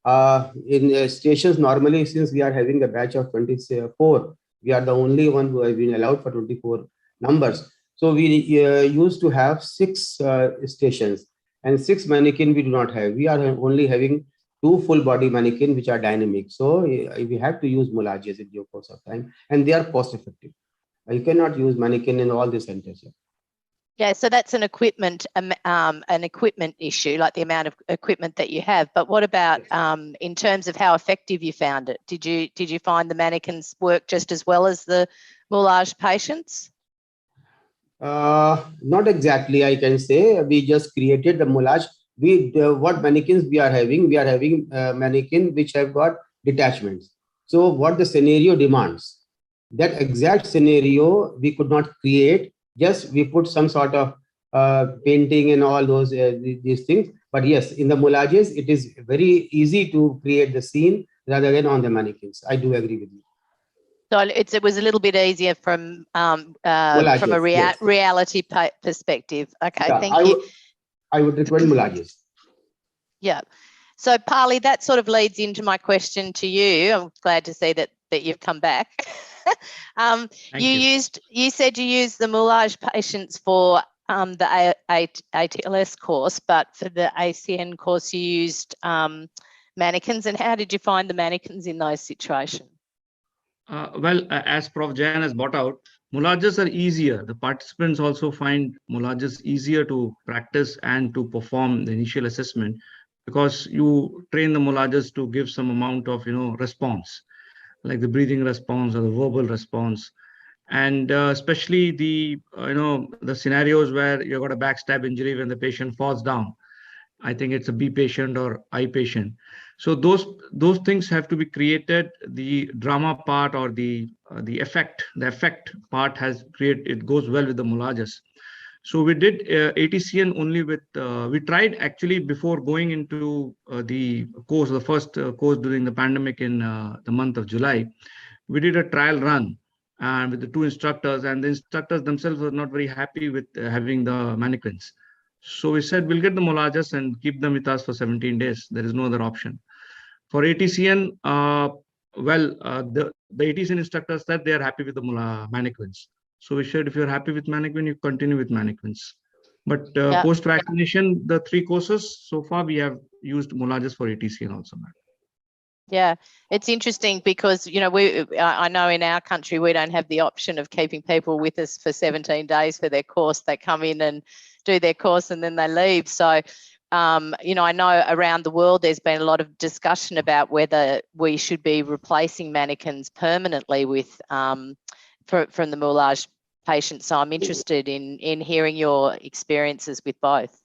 In stations, normally, since we are having a batch of 24, we are the only one who have been allowed for 24 numbers. So we used to have 6 stations, and 6 mannequin we do not have. We are only having 2 full body mannequin which are dynamic. So we have to use moulages in due course of time, and they are cost effective. You cannot use mannequin in all the centers. Yeah, so that's an equipment issue, like the amount of equipment that you have. But what about in terms of how effective you found it? Did you find the mannequins work just as well as the moulage patients? Not exactly, I can say. We just created the moulage. What mannequins we are having? We are having mannequin which have got detachments. So what the scenario demands, that exact scenario we could not create. Just we put some sort of painting and all those these things. But yes, in the moulages, it is very easy to create the scene rather than on the mannequins. I do agree with you. So it was a little bit easier from a yes. reality perspective. Okay, Yeah, thank you. I would recommend moulages. Yeah. So Parley, that sort of leads into my question to you. I'm glad to see that you've come back. You said you used the moulage patients for the ATLS course, but for the ACN course you used mannequins. And how did you find the mannequins in those situations? As Prof. Jain has brought out, moulages are easier. The participants also find moulages easier to practice and to perform the initial assessment, because you train the moulages to give some amount of response, like the breathing response or the verbal response, and especially the the scenarios where you got a backstab injury when the patient falls down. I think it's a B patient or I patient. So those things have to be created. The drama part or the effect part has created. It goes well with the moulages. So we did ATCN only with. We tried actually before going into the course, the first course during the pandemic in the month of July. We did a trial run and with the 2 instructors, and the instructors themselves were not very happy with having the mannequins. So we said we'll get the moulages and keep them with us for 17 days. There is no other option. For ATCN, the ATCN instructors said they are happy with the mannequins. So we said if you're happy with mannequin, you continue with mannequins. But post-vaccination, the 3 courses, so far we have used moulages for ATCN also. Yeah, it's interesting because, I know in our country, we don't have the option of keeping people with us for 17 days for their course. They come in and do their course and then they leave. So, I know around the world, there's been a lot of discussion about whether we should be replacing mannequins permanently with from the moulage patients. So I'm interested in hearing your experiences with both.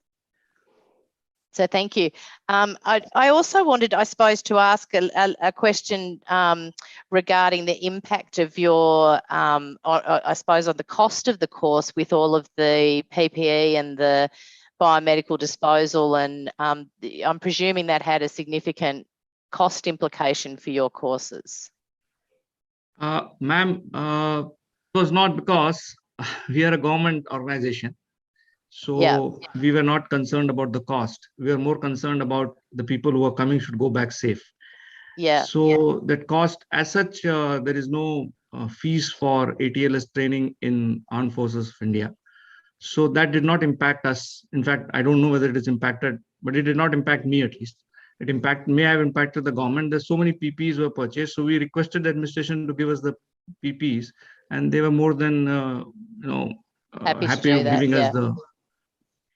So thank you. I also wanted, I suppose, to ask a question regarding the impact of your, I suppose, on the cost of the course with all of the PPE and the biomedical disposal. And I'm presuming that had a significant cost implication for your courses. Ma'am, it was not, because we are a government organization. So we were not concerned about the cost. We were more concerned about the people who are coming should go back safe. Yeah. So that cost as such, there is no fees for ATLS training in Armed Forces of India. So that did not impact us. In fact, I don't know whether it is impacted, but it did not impact me at least. It may have impacted the government. There's so many PPEs were purchased. So we requested the administration to give us the PPEs, and they were more than happy of giving us the.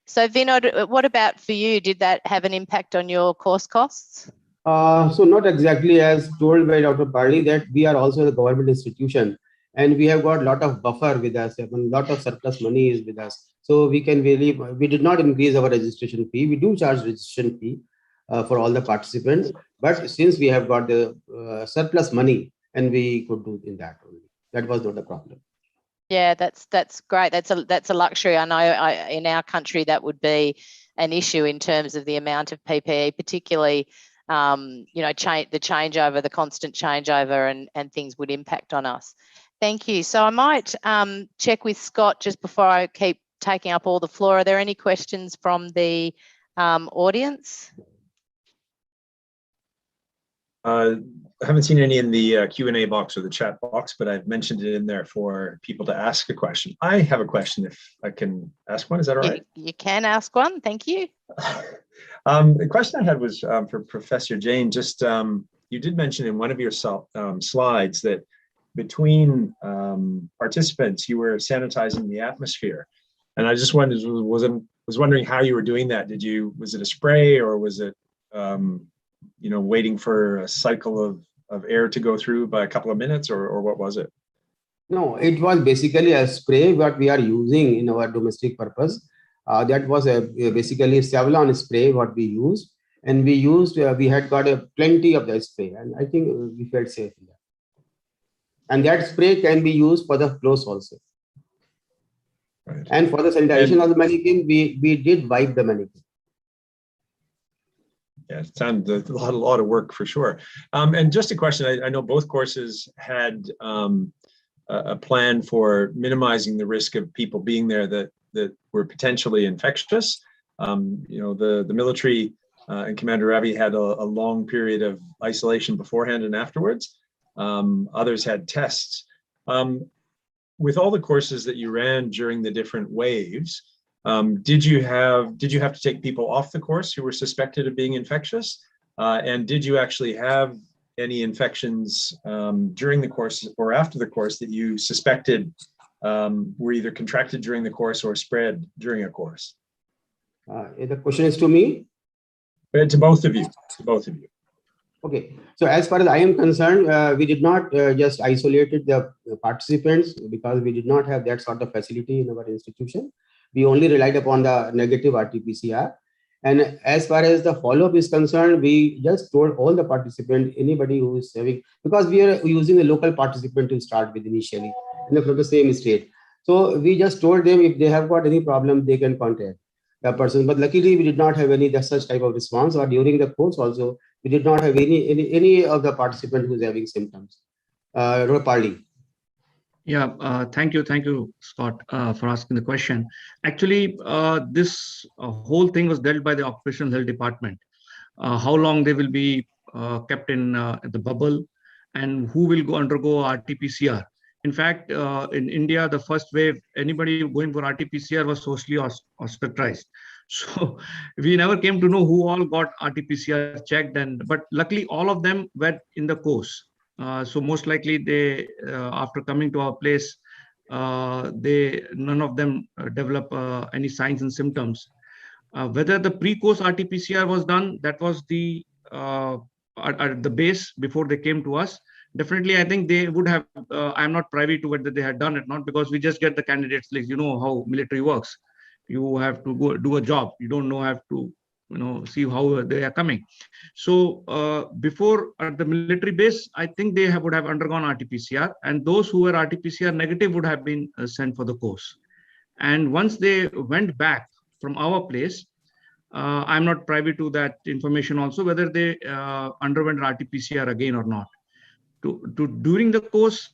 So Vinod, what about for you? Did that have an impact on your course costs? So not exactly as told by Dr. Parley, that we are also a government institution and we have got a lot of buffer with us, a lot of surplus money is with us. So we did not increase our registration fee. We do charge registration fee for all the participants, but since we have got the surplus money, and we could do in that only. That was not the problem. Yeah, that's great. That's a luxury. I know in our country that would be an issue in terms of the amount of PPE, particularly the changeover, the constant changeover, and things would impact on us. Thank you. So I might check with Scott just before I keep taking up all the floor. Are there any questions from the audience? I haven't seen any in the Q&A box or the chat box, but I've mentioned it in there for people to ask a question. I have a question if I can ask one. Is that all right? You can ask one. Thank you. The question I had was for Professor Jain. Just you did mention in one of your slides that between participants, you were sanitizing the atmosphere. And I just wondered, was wondering how you were doing that. Was it a spray or was it, waiting for a cycle of air to go through by a couple of minutes, or what was it? No, it was basically a spray what we are using in our domestic purpose. That was basically a Savlon spray what we used, and we had got plenty of the spray, and I think we felt safe here. And that spray can be used for the clothes also. Right. And for the sanitization of the mannequin, we did wipe the mannequin. Yeah, it sounds a lot of work for sure. And just a question, I know both courses had a plan for minimizing the risk of people being there that were potentially infectious. The military and Commander Ravi had a long period of isolation beforehand and afterwards. Others had tests. With all the courses that you ran during the different waves, did you have to take people off the course who were suspected of being infectious? And did you actually have any infections during the course or after the course that you suspected were either contracted during the course or spread during a course? The question is to me? To both of you. To both of you. Okay. So as far as I am concerned, we did not just isolated the participants because we did not have that sort of facility in our institution. We only relied upon the negative RT-PCR. And as far as the follow-up is concerned, we just told all the participants, anybody who is having, because we are using a local participant to start with initially, from the same state. So we just told them if they have got any problem, they can contact the person. But luckily, we did not have any such type of response, or during the course also, we did not have any of the participants who's having symptoms. Parley. Yeah, thank you, Scott, for asking the question. Actually, this whole thing was dealt by the Occupational Health Department. How long they will be kept in the bubble, and who will undergo RT-PCR. In fact, in India, the first wave, anybody going for RT-PCR was socially ostracized. So we never came to know who all got RT-PCR checked, but luckily all of them were in the course. So most likely they, after coming to our place, none of them develop any signs and symptoms. Whether the pre-course RT-PCR was done, that was at the base before they came to us. Definitely, I think they would have. I'm not privy to whether they had done it, not because we just get the candidates list. You know how military works. You have to go do a job. You don't have to, see how they are coming. So before at the military base, I think they would have undergone RT-PCR, and those who were RT-PCR negative would have been sent for the course. And once they went back from our place, I'm not privy to that information also, whether they underwent RT-PCR again or not. During the course,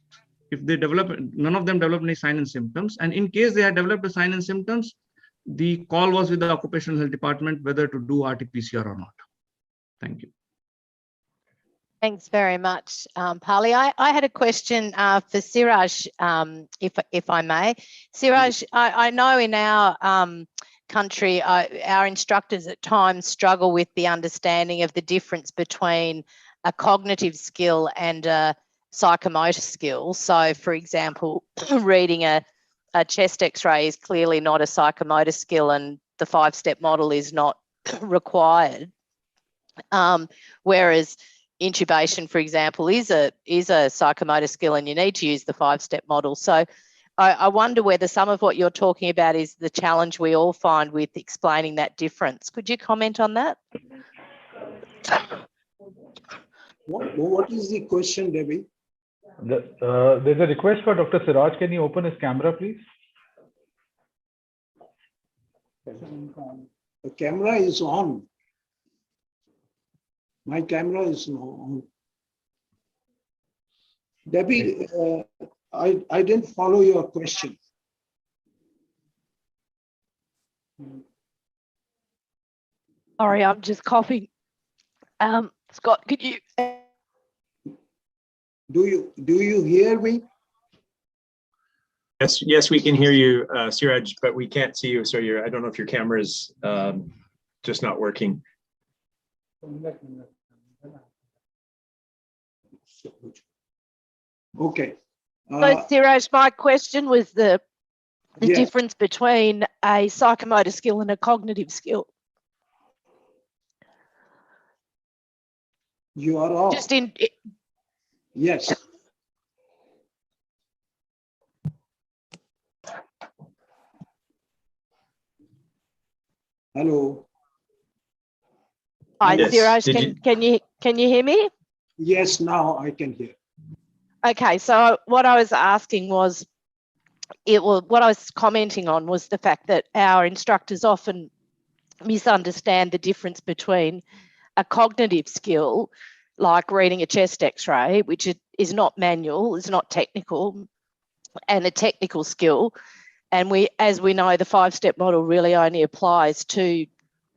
if they none of them developed any signs and symptoms, and in case they had developed a sign and symptoms, the call was with the Occupational Health Department whether to do RT-PCR or not. Thank you. Thanks very much, Pali. I had a question for Siraj, if I may. Siraj, I know in our country, our instructors at times struggle with the understanding of the difference between a cognitive skill and a psychomotor skill. So, for example, reading a chest X-ray is clearly not a psychomotor skill, and the 5-step model is not required. Whereas intubation, for example, is a psychomotor skill, and you need to use the 5-step model. So I wonder whether some of what you're talking about is the challenge we all find with explaining that difference. Could you comment on that? What is the question, Debbie? There's a request for Dr. Siraj. Can you open his camera, please? The camera is on. My camera is on. Debbie, I didn't follow your question. Sorry, I'm just coughing. Scott, could you Do you hear me? Yes, we can hear you, Siraj, but we can't see you. So I don't know if your camera is just not working. Okay. So, Siraj, my question was the Yes. difference between a psychomotor skill and a cognitive skill. You are off. Just in, Yes. Hello. hi, Yes. Siraj, Did can you hear me? Yes, now I can hear. Okay, so what I was asking was, what I was commenting on was the fact that our instructors often misunderstand the difference between a cognitive skill, like reading a chest x-ray, which is not manual, is not technical, and a technical skill. And as we know, the 5-step model really only applies to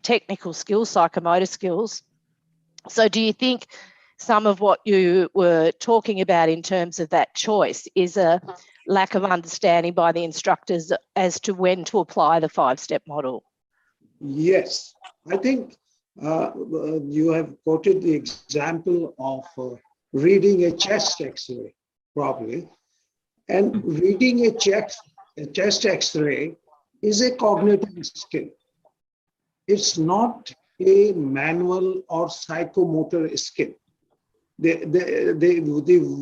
technical skills, psychomotor skills. So do you think some of what you were talking about in terms of that choice is a lack of understanding by the instructors as to when to apply the 5-step model? Yes, I think you have quoted the example of reading a chest x-ray, probably. And reading a chest x-ray is a cognitive skill. It's not a manual or psychomotor skill. The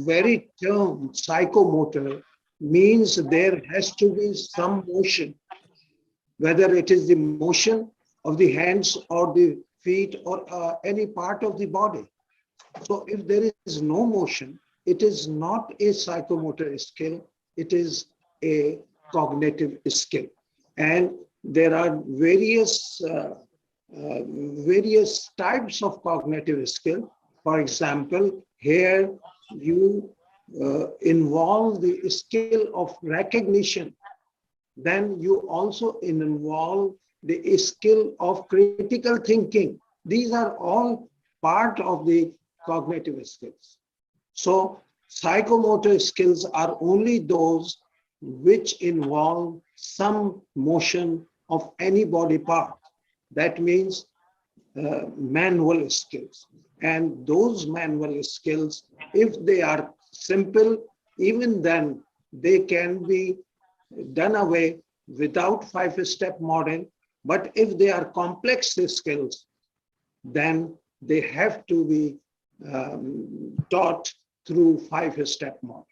very term psychomotor means there has to be some motion, whether it is the motion of the hands or the feet or any part of the body. So if there is no motion, it is not a psychomotor skill, it is a cognitive skill. And there are various types of cognitive skill. For example, here you involve the skill of recognition. Then you also involve the skill of critical thinking. These are all part of the cognitive skills. So psychomotor skills are only those which involve some motion of any body part. That means manual skills. And those manual skills, if they are simple, even then they can be done away without 5-step model. But if they are complex skills, then they have to be taught through 5-step model.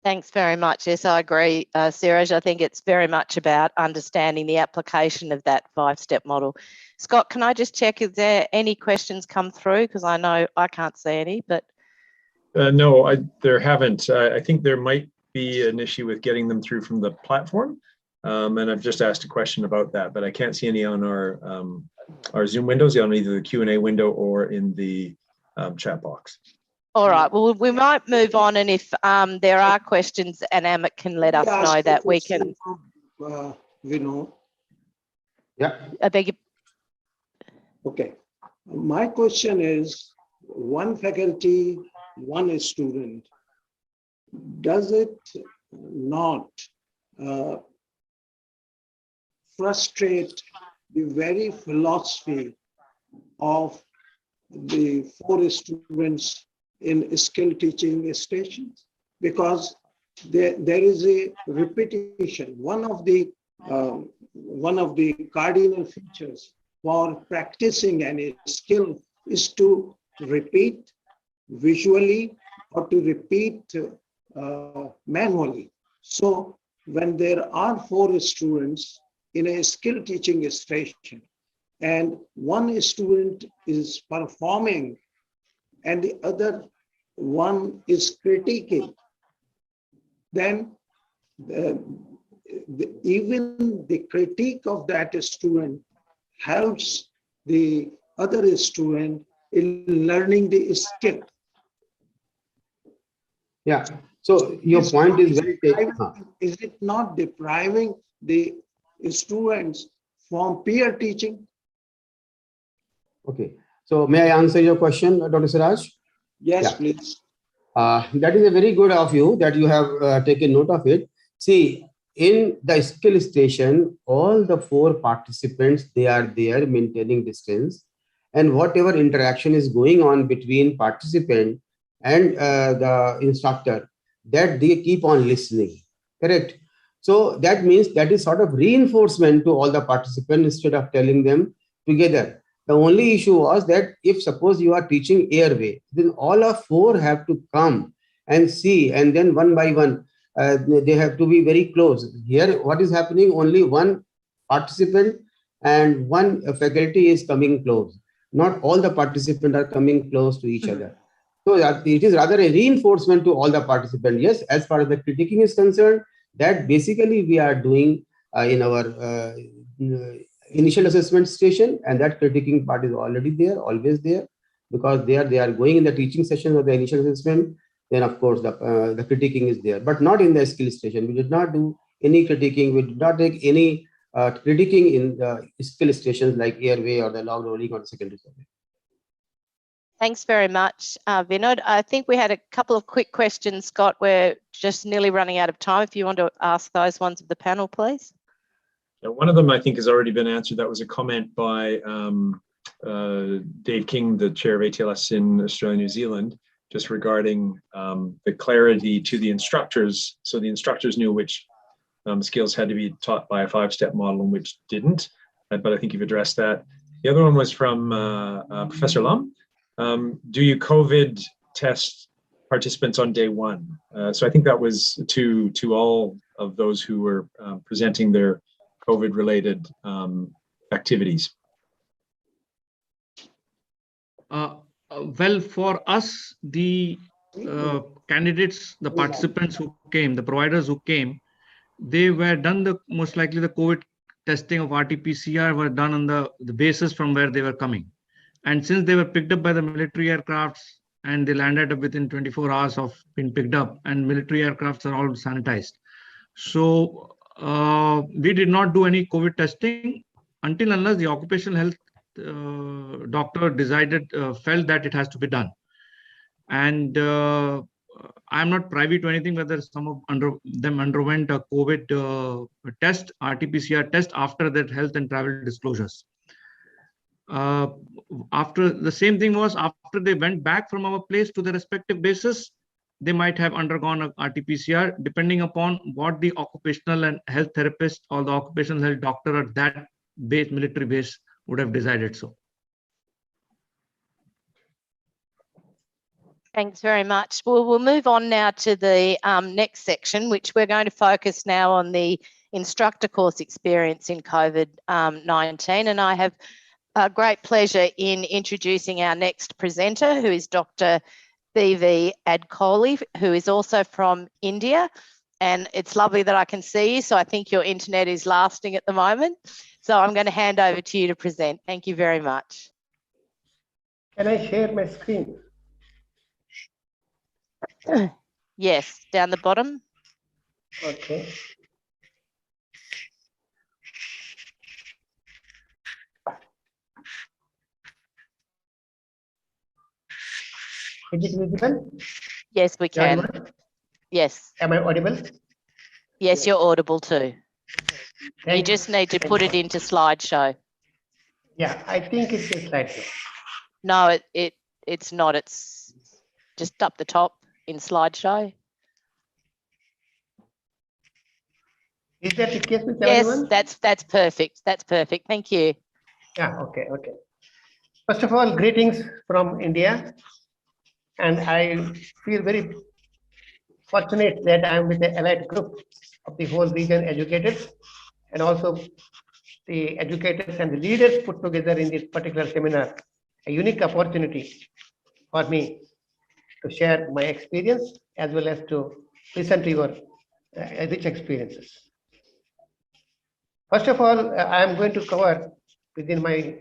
Thanks very much. Yes, I agree, Siraj. I think it's very much about understanding the application of that 5-step model. Scott, can I just check, is there any questions come through? Because I know I can't see any, but. No, there haven't. I think there might be an issue with getting them through from the platform. And I've just asked a question about that, but I can't see any on our Zoom windows, on either the Q&A window or in the chat box. All right, well, we might move on, and if there are questions, and Amit can let us know that we can. Yeah. I beg your... Okay. My question is, one faculty, one student, does it not frustrate the very philosophy of the 4 students in skill teaching stations? Because there is a repetition. One of the cardinal features for practicing any skill is to repeat visually or to repeat manually. So when there are 4 students in a skill teaching station and one student is performing and the other one is critiquing, then even the critique of that student helps the other student in learning the skill. Yeah. So your point is very taken. Is it not depriving the students from peer teaching? Okay. So may I answer your question, Dr. Siraj? Yes, Yeah. please. That is a very good of you that you have taken note of it. See, in the skill station, all the 4 participants, they are there maintaining distance, and whatever interaction is going on between participant and the instructor, that they keep on listening, correct? So that means that is sort of reinforcement to all the participants instead of telling them together. The only issue was that if suppose you are teaching airway, then all of 4 have to come and see, and then one by one, they have to be very close. Here, what is happening? Only one participant and one faculty is coming close. Not all the participants are coming close to each other. So it is rather a reinforcement to all the participants. Yes, as far as the critiquing is concerned, that basically we are doing in our initial assessment station, and that critiquing part is already there, always there, because they are going in the teaching session of the initial assessment. Then of course the critiquing is there, but not in the skill station. We did not do any critiquing. We did not take any critiquing in the skill stations like airway or the log rolling or the secondary survey. Thanks very much, Vinod. I think we had a couple of quick questions, Scott. We're just nearly running out of time. If you want to ask those ones of the panel, please. Yeah, one of them I think has already been answered. That was a comment by Dave King, the chair of ATLS in Australia, New Zealand, just regarding the clarity to the instructors. So the instructors knew which skills had to be taught by a 5-step model and which didn't, but I think you've addressed that. The other one was from Professor Lum. Do you COVID test participants on day 1? So I think that was to all of those who were presenting their COVID-related activities. Well, for us, the candidates, the participants who came, the providers who came, they were done most likely the COVID testing of RT-PCR were done on the basis from where they were coming. And since they were picked up by the military aircrafts and they landed up within 24 hours of being picked up, and military aircrafts are all sanitized. So we did not do any COVID testing until unless the occupational health doctor felt that it has to be done. And I'm not privy to anything whether some of them underwent a COVID test, RT-PCR test after that health and travel disclosures. After the same thing was after they went back from our place to their respective bases, they might have undergone a RT-PCR depending upon what the occupational and health therapist or the occupational health doctor at that base, military base, would have decided so. Thanks very much. Well, we'll move on now to the next section, which we're going to focus now on the instructor course experience in COVID-19. And I have a great pleasure in introducing our next presenter, who is Dr. B.V. Adkoli, who is also from India. And it's lovely that I can see you. So I think your internet is lasting at the moment. So I'm going to hand over to you to present. Thank you very much. Can I share my screen? Yes, down the bottom. Okay. Is it visible? Yes, we can. Audible? Yes. Am I audible? Yes, you're audible too. Thank You just need to put it into slideshow. Yeah, I think it's a slideshow. No, it's not. It's just up the top in slideshow. Is that the case with Yes, everyone? that's perfect. That's perfect. Thank you. Yeah, okay. First of all, greetings from India. And I feel very fortunate that I'm with the allied group of the whole region educators, and also the educators and the leaders put together in this particular seminar, a unique opportunity for me to share my experience as well as to listen to your rich experiences. First of all, I am going to cover within my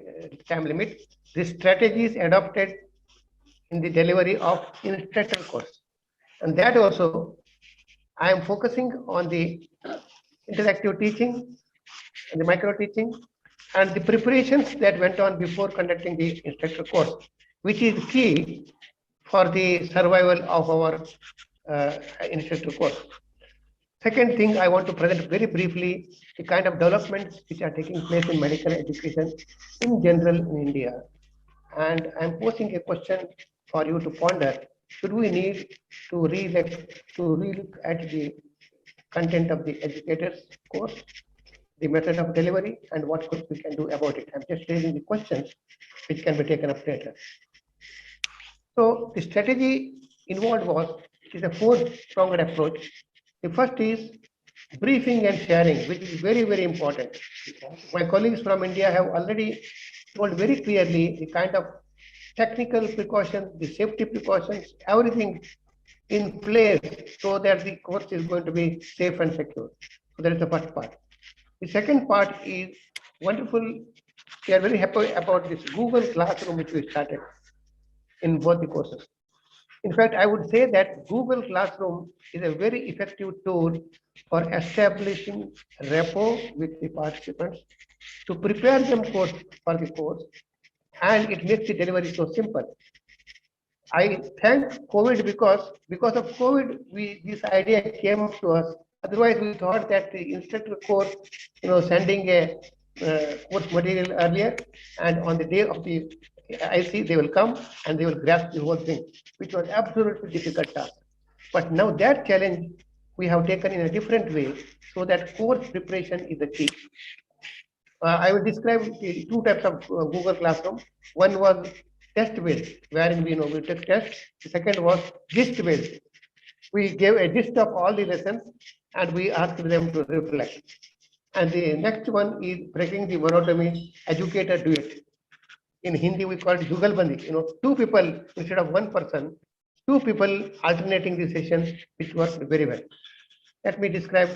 time limit the strategies adopted in the delivery of instructor course. And that also, I am focusing on the interactive teaching and the micro teaching and the preparations that went on before conducting the instructor course, which is key for the survival of our instructor course. Second thing, I want to present very briefly the kind of developments which are taking place in medical education in general in India. And I'm posing a question for you to ponder. Should we need to relook at the content of the educator's course, the method of delivery, and what we can do about it? I'm just raising the questions which can be taken up later. So the strategy involved is a four-pronged approach. The first is briefing and sharing, which is very, very important. My colleagues from India have already told very clearly the kind of technical precautions, the safety precautions, everything in place so that the course is going to be safe and secure. So that is the first part. The second part is wonderful. We are very happy about this Google Classroom which we started in both the courses. In fact, I would say that Google Classroom is a very effective tool for establishing rapport with the participants to prepare them for the course, and it makes the delivery so simple. I thank COVID because of COVID, this idea came to us. Otherwise, we thought that the instructor course, sending a course material earlier, and on the day of the IC, they will come and they will grasp the whole thing, which was absolutely difficult task. But now that challenge we have taken in a different way, so that course preparation is the key. I will describe the two types of Google Classroom. One was test-based, wherein we took tests. The second was gist-based. We gave a gist of all the lessons and we asked them to reflect. And the next one is breaking the monotony educator duet. In Hindi, we call it Jugalbandi. Two people instead of one person, two people alternating the sessions, which worked very well. Let me describe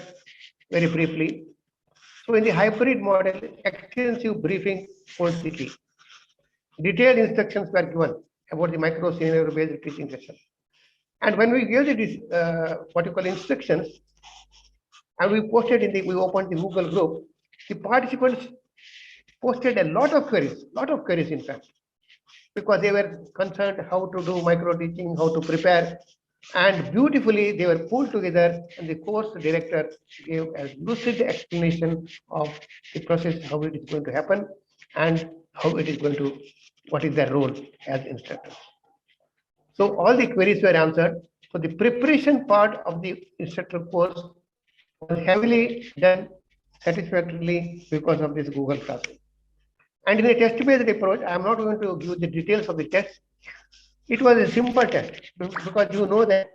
very briefly. So in the hybrid model, extensive briefing was the key. Detailed instructions were given about the micro scenario based teaching session. And when we gave the instructions, and we opened the Google group, the participants posted a lot of queries in fact, because they were concerned how to do micro teaching, how to prepare, and beautifully they were pulled together, and the course director gave a lucid explanation of the process, how it is going to happen, and how it is going to, what is their role as instructors. So all the queries were answered. So the preparation part of the instructor course was heavily done satisfactorily because of this Google Classroom. And in a test-based approach, I am not going to give the details of the test. It was a simple test because you know that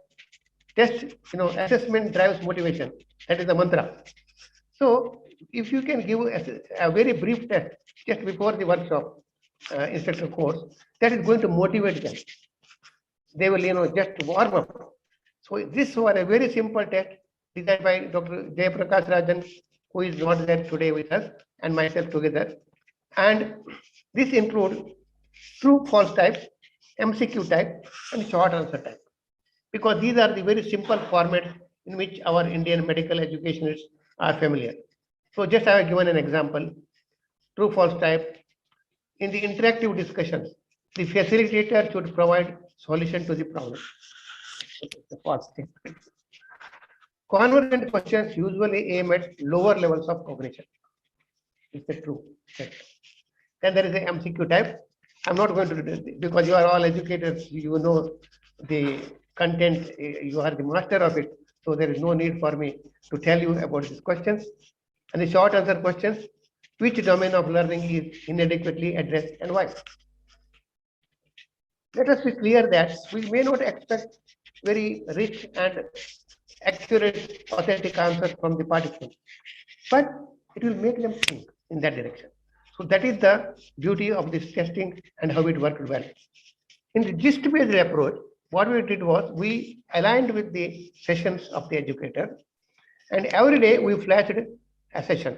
test, assessment drives motivation. That is the mantra. So if you can give a very brief test just before the workshop instructor course, that is going to motivate them. They will, just warm up. So this was a very simple test designed by Dr. Jayaprakash Rajan, who is not there today with us, and myself together. And this includes true false type, MCQ type, and short answer type, because these are the very simple formats in which our Indian medical educationists are familiar. So just I have given an example. True false type. In the interactive discussions, the facilitator should provide solution to the problem. The false statement. Convergent questions usually aim at lower levels of cognition. It's a true. Then there is a MCQ type. I'm not going to do this because you are all educators. You know the content. You are the master of it. So there is no need for me to tell you about these questions. And the short answer questions: which domain of learning is inadequately addressed and why? Let us be clear that we may not expect very rich and accurate, authentic answers from the participants, but it will make them think in that direction. So that is the beauty of this testing and how it worked well. In the gist-based approach, what we did was we aligned with the sessions of the educator, and every day we flashed a session.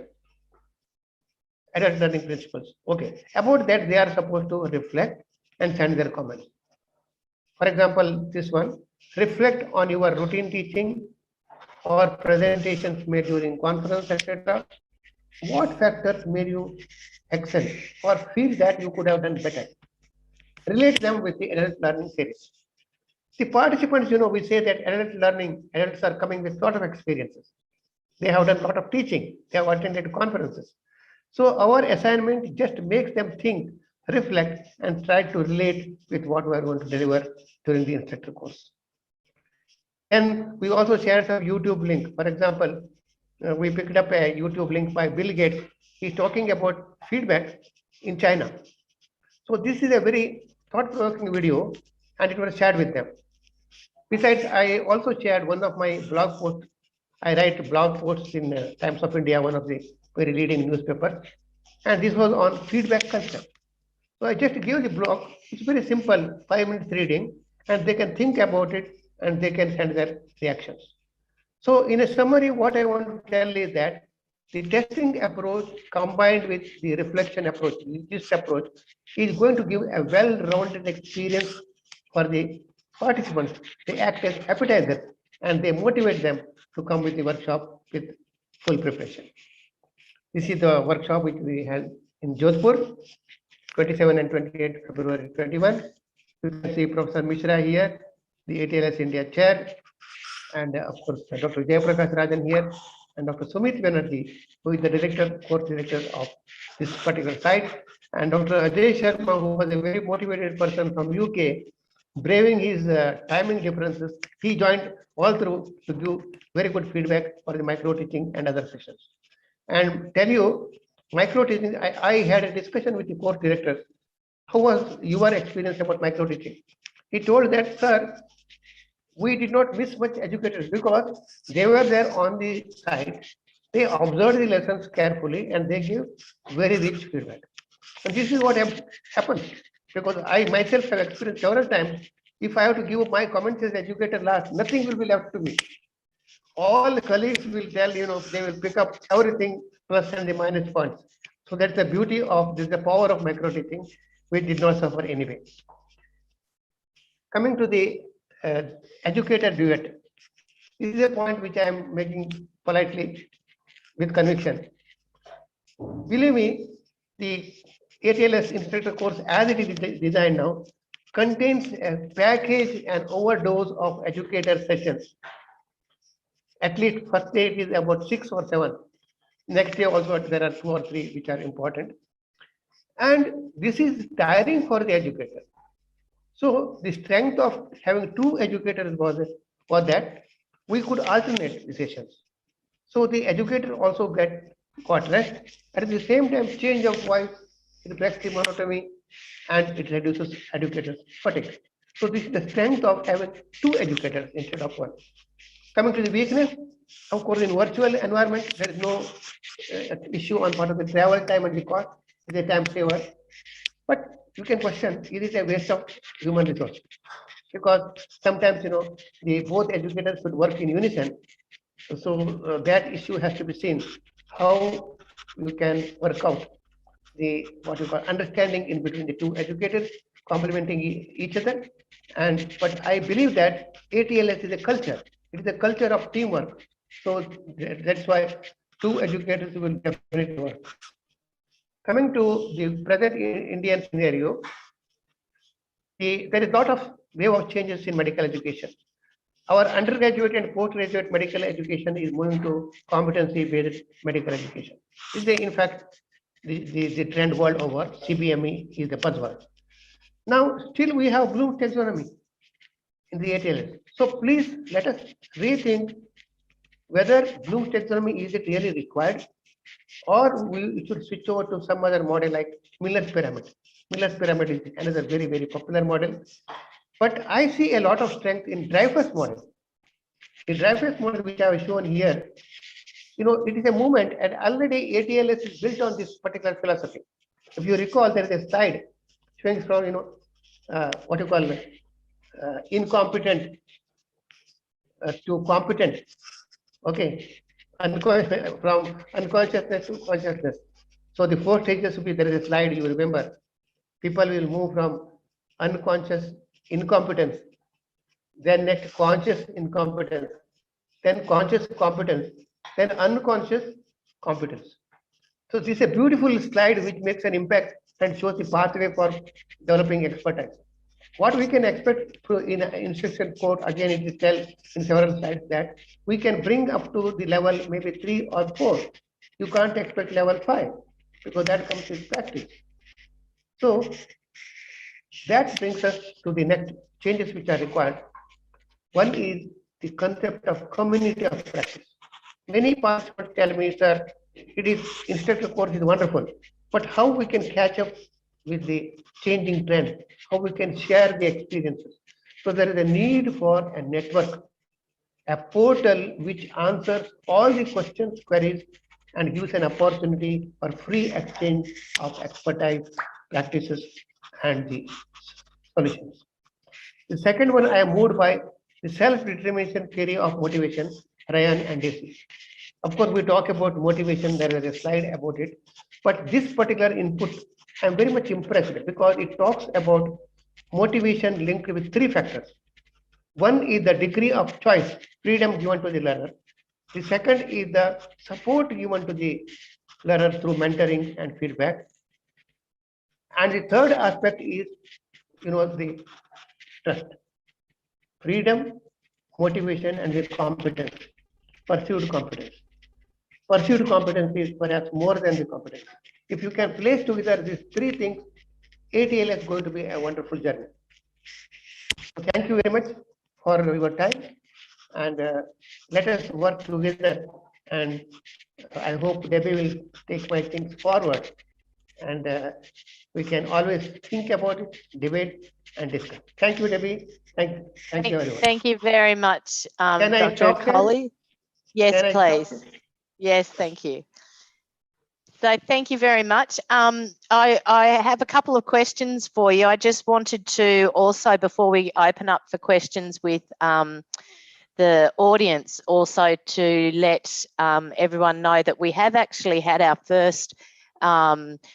Adult learning principles. Okay. About that, they are supposed to reflect and send their comments. For example, this one, reflect on your routine teaching or presentations made during conference, etc. What factors made you excel or feel that you could have done better? Relate them with the adult learning series. The participants, we say that adult learning, adults are coming with a lot of experiences. They have done a lot of teaching. They have attended conferences. So our assignment just makes them think, reflect, and try to relate with what we are going to deliver during the instructor course. And we also share some YouTube link. For example, we picked up a YouTube link by Bill Gates. He's talking about feedback in China. So this is a very thought-provoking video, and it was shared with them. Besides, I also shared one of my blog posts. I write blog posts in Times of India, one of the very leading newspapers, and this was on feedback culture. So I just give the blog. It's very simple, 5 minutes reading, and they can think about it and they can send their reactions. So in a summary, what I want to tell is that the testing approach combined with the reflection approach, this approach is going to give a well-rounded experience for the participants. They act as appetizers and they motivate them to come with the workshop with full preparation. This is the workshop which we held in Jodhpur, 27 and 28 February 21. You can see Professor Mishra here, the ATLS India chair, and of course Dr. Jayaprakash Rajan here, and Dr. Sumit Banerjee, who is the course director of this particular site, and Dr. Ajay Sharma, who was a very motivated person from UK, braving his timing differences. He joined all through to give very good feedback for the micro teaching and other sessions. And tell you, micro teaching, I had a discussion with the course director. How was your experience about micro teaching? He told that, sir, we did not miss much educators because they were there on the site. They observed the lessons carefully and they give very rich feedback. And this is what happened, because I myself have experienced several times. If I have to give my comments as educator last, nothing will be left to me. All the colleagues will tell, they will pick up everything plus and the minus points. So that's the beauty of this, the power of micro teaching, which did not suffer anyway. Coming to the educator duet. This is a point which I am making politely with conviction. Believe me, the ATLS instructor course as it is designed now contains a package and overdose of educator sessions. At least first day it is about 6 or 7. Next day also there are 2 or 3 which are important. And this is tiring for the educator. So the strength of having 2 educators was that we could alternate the sessions. So the educator also got rest. At the same time, change of voice, it breaks the monotony and it reduces educators' fatigue. So this is the strength of having 2 educators instead of 1. Coming to the weakness, of course, in virtual environment, there is no issue on part of the travel time and the cost. It's a time saver. But you can question, is it a waste of human resource? Because sometimes, the both educators should work in unison. So that issue has to be seen, how you can work out the what you call understanding in between the 2 educators, complementing each other. But I believe that ATLS is a culture. It is a culture of teamwork. So that's why 2 educators will definitely work. Coming to the present Indian scenario, there is a lot of wave of changes in medical education. Our undergraduate and postgraduate medical education is moving to competency-based medical education. This is, in fact, the trend world over. CBME is the buzzword. Now, still we have Bloom's taxonomy in the ATLS. So please let us rethink whether Bloom's taxonomy is it really required, or we should switch over to some other model like Miller's pyramid. Miller's pyramid is another very, very popular model. But I see a lot of strength in Dreyfus model. The Dreyfus model, which I have shown here, it is a movement, and already ATLS is built on this particular philosophy. If you recall, there is a slide showing from, what you call incompetent to competent. Okay, from unconsciousness to consciousness. So the 4 stages will be, there is a slide, you remember. People will move from unconscious incompetence, then next conscious incompetence, then conscious competence, then unconscious competence. So this is a beautiful slide which makes an impact and shows the pathway for developing expertise. What we can expect in instruction code, again, it is tell in several slides that we can bring up to the level maybe 3 or 4. You can't expect level 5 because that comes with practice. So that brings us to the next changes which are required. One is the concept of community of practice. Many participants tell me, sir, it is instructor course is wonderful, but how we can catch up with the changing trend, how we can share the experiences. So there is a need for a network, a portal which answers all the questions, queries, and gives an opportunity for free exchange of expertise, practices, and the solutions. The second one I am moved by the self-determination theory of motivation, Ryan and Desi. Of course, we talk about motivation, there is a slide about it, but this particular input, I'm very much impressed because it talks about motivation linked with 3 factors. One is the degree of choice, freedom given to the learner. The second is the support given to the learner through mentoring and feedback. And the third aspect is, the trust, freedom, motivation, and the competence, perceived competence. Perceived competence is perhaps more than the competence. If you can place together these 3 things, ATL is going to be a wonderful journey. So thank you very much for your time, and let us work together. And I hope Debbie will take my things forward, and we can always think about it, debate, and discuss. Thank you, Debbie. Thank you, everyone. Thank you very much, Can I Dr. talk here? Hakshay. Yes, Can I talk please. here? Yes, thank you. So thank you very much. I have a couple of questions for you. I just wanted to also, before we open up for questions with the audience, also to let everyone know that we have actually had our first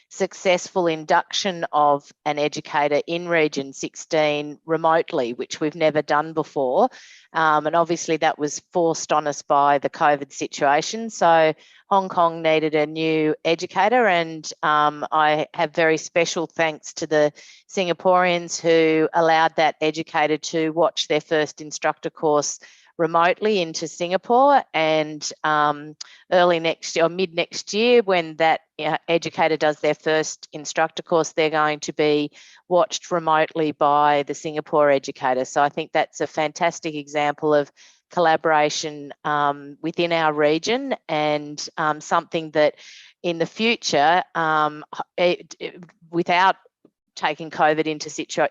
successful induction of an educator in Region 16 remotely, which we've never done before. And obviously that was forced on us by the COVID situation. So Hong Kong needed a new educator, and I have very special thanks to the Singaporeans who allowed that educator to watch their first instructor course remotely into Singapore, and early next year or mid next year, when that educator does their first instructor course, they're going to be watched remotely by the Singapore educator. So I think that's a fantastic example of collaboration within our region, and something that in the future, without taking COVID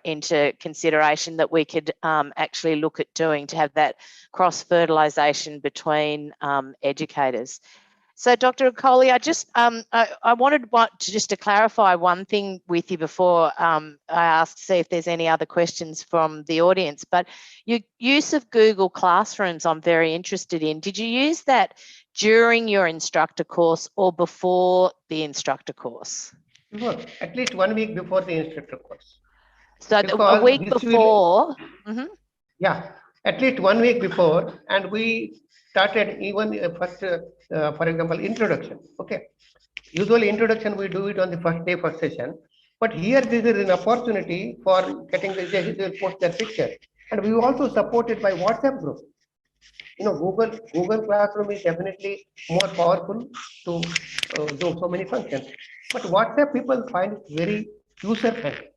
into consideration, that we could actually look at doing, to have that cross-fertilisation between educators. So Dr. Hakshay, I just I wanted to clarify one thing with you before I ask to see if there's any other questions from the audience. But your use of Google Classrooms, I'm very interested in. Did you use that during your instructor course or before the instructor course? Before, at least 1 week before the instructor course. So Because a week before. Yeah, at least 1 week before, and we started even first, for example, introduction. Okay, usually introduction we do it on the first day, first session, but here this is an opportunity for getting the post their picture, and we also supported by WhatsApp group. Google Classroom is definitely more powerful to do so many functions, but WhatsApp people find it very user friendly.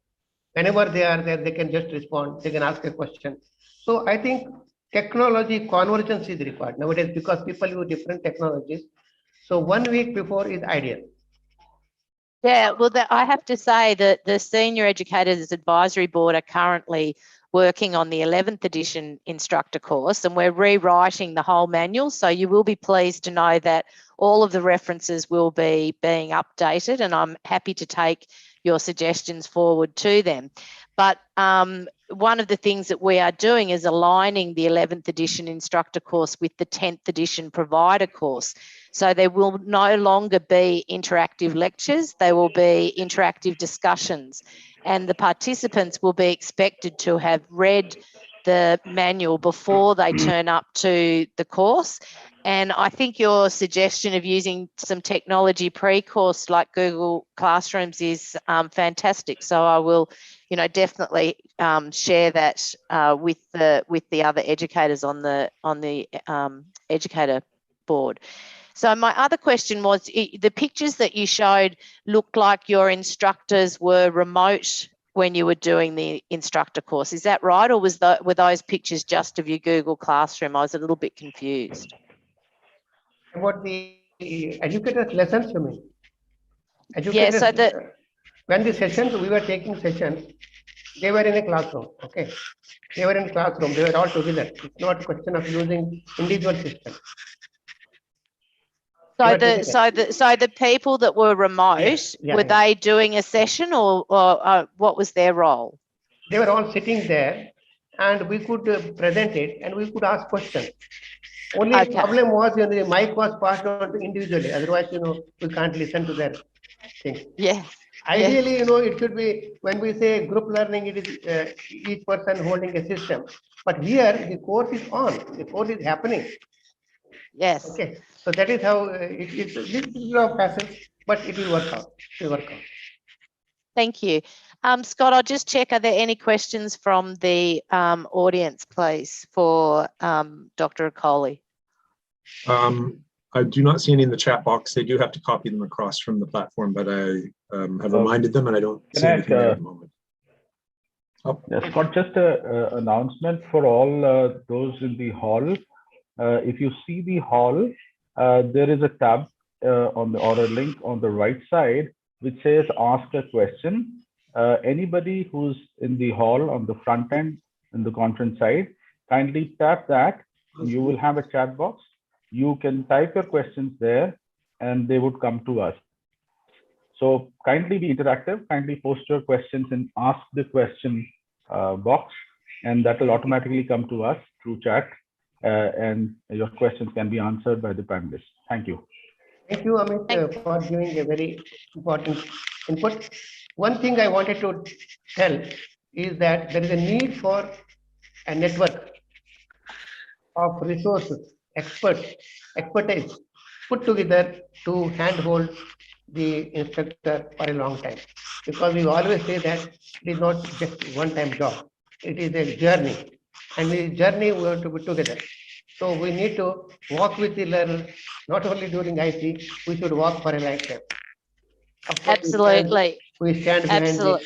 Whenever they are there, they can just respond, they can ask a question. So I think technology convergence is required nowadays, because people use different technologies. So 1 week before is ideal. Yeah, well, I have to say that the Senior Educators Advisory Board are currently working on the 11th edition instructor course, and we're rewriting the whole manual. So you will be pleased to know that all of the references will be being updated, and I'm happy to take your suggestions forward to them. But one of the things that we are doing is aligning the 11th edition instructor course with the 10th edition provider course. So there will no longer be interactive lectures, there will be interactive discussions, and the participants will be expected to have read the manual before they turn up to the course. And I think your suggestion of using some technology pre-course like Google Classrooms is fantastic. So I will, definitely share that with the other educators on the educator board. So my other question was, the pictures that you showed looked like your instructors were remote when you were doing the instructor course. Is that right? Or were those pictures just of your Google Classroom? I was a little bit confused. About the educators' lessons, you mean? Yeah, so when the sessions, we were taking sessions, they were in a classroom, okay? They were in a classroom, they were all together. It's not a question of using individual systems. So the people that were remote, were they doing a session or what was their role? They were all sitting there and we could present it and we could ask questions. Only problem was the mic was passed on individually. Otherwise, we can't listen to their things. Yeah. Ideally, it should be, when we say group learning, it is each person holding a system. But here, the course is on. The course is happening. Yes. Okay. So that is how it's a little bit of hassle, but it will work out. It will work out. Thank you. Scott, I'll just check, are there any questions from the audience, please, for Dr. Akoli? I do not see any in the chat box. They do have to copy them across from the platform, but I have reminded them and I don't see anything there at the moment. Oh. Yes, Scott, just an announcement for all those in the hall. If you see the hall, there is a tab or a link on the right side which says ask a question. Anybody who's in the hall on the front end in the conference side, kindly tap that. You will have a chat box. You can type your questions there and they would come to us. So kindly be interactive, kindly post your questions and ask the question box, and that will automatically come to us through chat, and your questions can be answered by the panelists. Thank you. Thank you, Amit, for giving a very important input. One thing I wanted to tell is that there is a need for a network of resources, expertise put together to handhold the instructor for a long time. Because we always say that it is not just a one-time job. It is a journey. And the journey we have to be together. So we need to walk with the learner, not only during IT, we should walk for a lifetime. Absolutely. We stand behind the,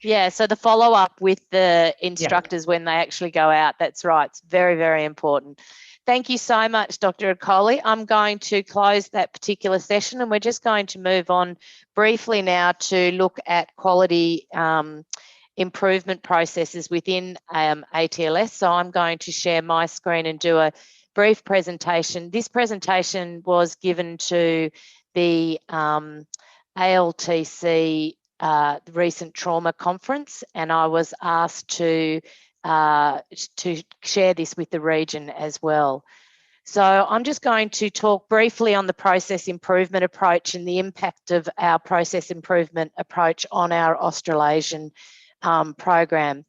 Yeah, so the follow-up with the instructors when they actually go out, that's right. It's very, very important. Thank you so much, Dr. Akoli. I'm going to close that particular session and we're just going to move on briefly now to look at quality improvement processes within ATLS. So I'm going to share my screen and do a brief presentation. This presentation was given to the ALTC recent trauma conference, and I was asked to share this with the region as well. So I'm just going to talk briefly on the process improvement approach and the impact of our process improvement approach on our Australasian program.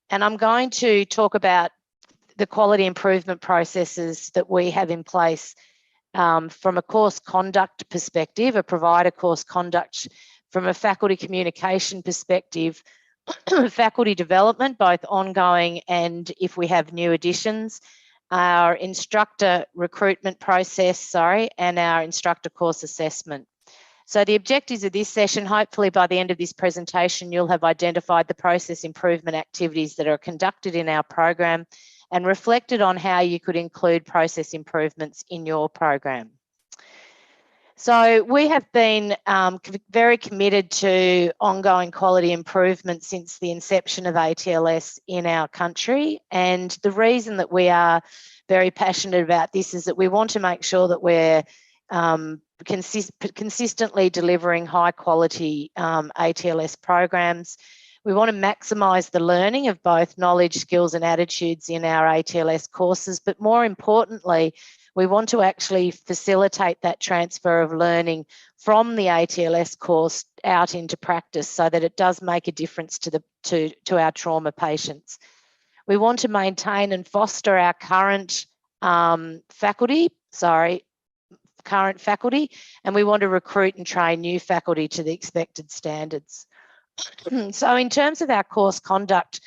And I'm going to talk about the quality improvement processes that we have in place from a course conduct perspective, a provider course conduct, from a faculty communication perspective, faculty development, both ongoing and if we have new additions, our instructor recruitment process, and our instructor course assessment. So the objectives of this session, hopefully by the end of this presentation, you'll have identified the process improvement activities that are conducted in our program and reflected on how you could include process improvements in your program. So we have been very committed to ongoing quality improvement since the inception of ATLS in our country. And the reason that we are very passionate about this is that we want to make sure that we're consistently delivering high quality ATLS programs. We want to maximise the learning of both knowledge, skills and attitudes in our ATLS courses, but more importantly, we want to actually facilitate that transfer of learning from the ATLS course out into practice so that it does make a difference to our trauma patients. We want to maintain and foster our current faculty, and we want to recruit and train new faculty to the expected standards. So in terms of our course conduct,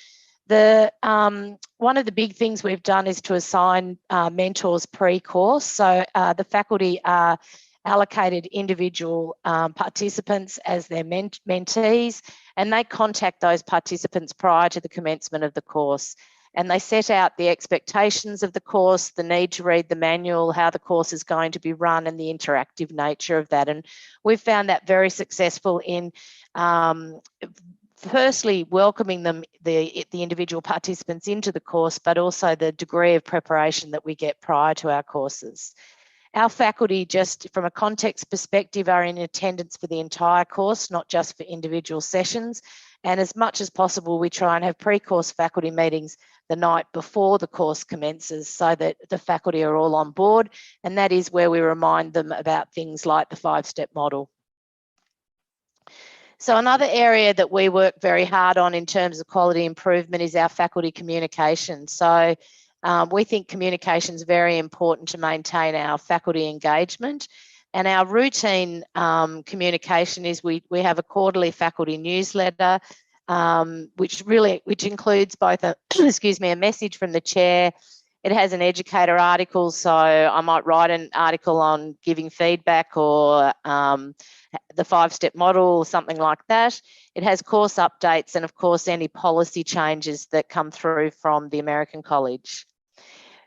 one of the big things we've done is to assign mentors pre-course. So the faculty are allocated individual participants as their mentees, and they contact those participants prior to the commencement of the course. And they set out the expectations of the course, the need to read the manual, how the course is going to be run, and the interactive nature of that. And we've found that very successful in firstly welcoming them, the individual participants into the course, but also the degree of preparation that we get prior to our courses. Our faculty, just from a context perspective, are in attendance for the entire course, not just for individual sessions. And as much as possible, we try and have pre-course faculty meetings the night before the course commences so that the faculty are all on board. And that is where we remind them about things like the 5-step model. So another area that we work very hard on in terms of quality improvement is our faculty communication. So we think communication is very important to maintain our faculty engagement. And our routine communication is we have a quarterly faculty newsletter, which includes both a a message from the chair. It has an educator article, so I might write an article on giving feedback or the 5-step model or something like that. It has course updates and, of course, any policy changes that come through from the American College.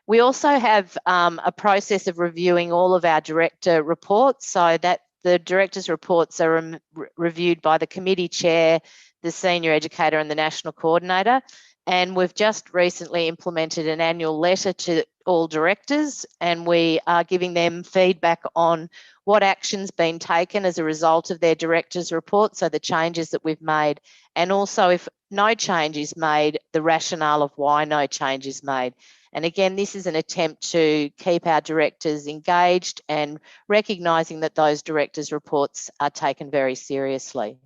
We also have a process of reviewing all of our director reports, so that the director's reports are reviewed by the committee chair, the senior educator and the national coordinator. And we've just recently implemented an annual letter to all directors, and we are giving them feedback on what action's been taken as a result of their director's report, so the changes that we've made, and also if no change is made, the rationale of why no change is made. And again, this is an attempt to keep our directors engaged and recognising that those directors' reports are taken very seriously.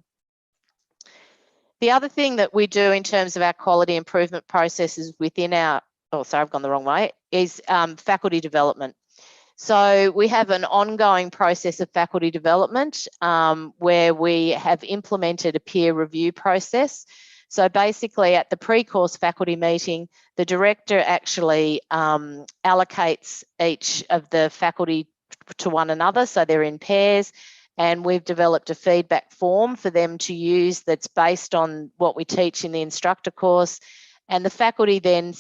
The other thing that we do in terms of our quality improvement processes within our, I've gone the wrong way, is faculty development. So we have an ongoing process of faculty development where we have implemented a peer review process. So basically at the pre-course faculty meeting, the director actually allocates each of the faculty to one another, so they're in pairs. And we've developed a feedback form for them to use that's based on what we teach in the instructor course. And the faculty then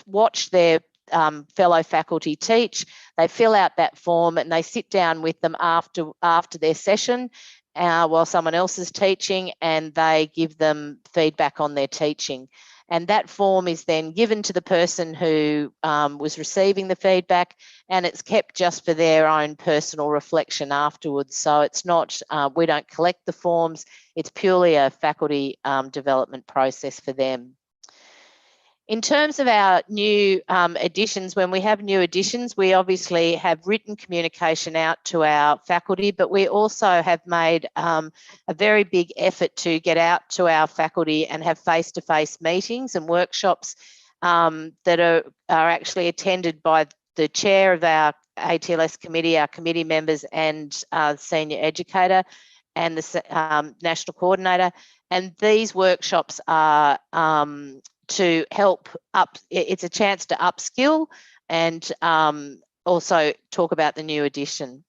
watch their fellow faculty teach. They fill out that form and they sit down with them after their session while someone else is teaching, and they give them feedback on their teaching. And that form is then given to the person who was receiving the feedback, and it's kept just for their own personal reflection afterwards. So it's not, we don't collect the forms, it's purely a faculty development process for them. In terms of our new additions, when we have new additions, we obviously have written communication out to our faculty, but we also have made a very big effort to get out to our faculty and have face-to-face meetings and workshops that are actually attended by the chair of our ATLS committee, our committee members and senior educator and the national coordinator. And these workshops are to help it's a chance to upskill and also talk about the new edition.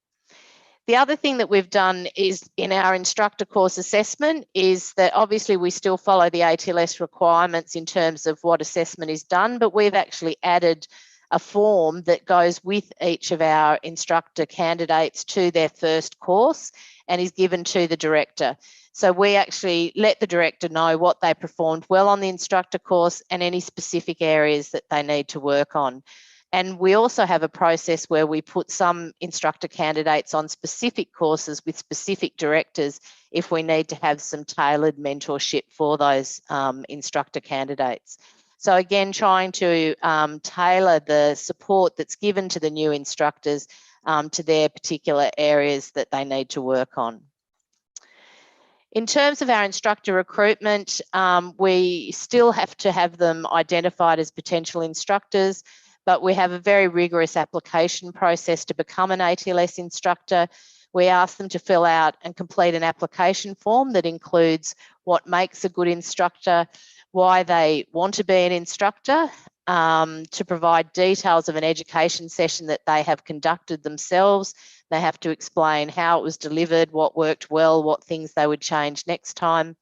The other thing that we've done is in our instructor course assessment is that obviously we still follow the ATLS requirements in terms of what assessment is done, but we've actually added a form that goes with each of our instructor candidates to their first course and is given to the director. So we actually let the director know what they performed well on the instructor course and any specific areas that they need to work on. And we also have a process where we put some instructor candidates on specific courses with specific directors if we need to have some tailored mentorship for those instructor candidates. So again, trying to tailor the support that's given to the new instructors to their particular areas that they need to work on. In terms of our instructor recruitment, we still have to have them identified as potential instructors, but we have a very rigorous application process to become an ATLS instructor. We ask them to fill out and complete an application form that includes what makes a good instructor, why they want to be an instructor, to provide details of an education session that they have conducted themselves. They have to explain how it was delivered, what worked well, what things they would change next time.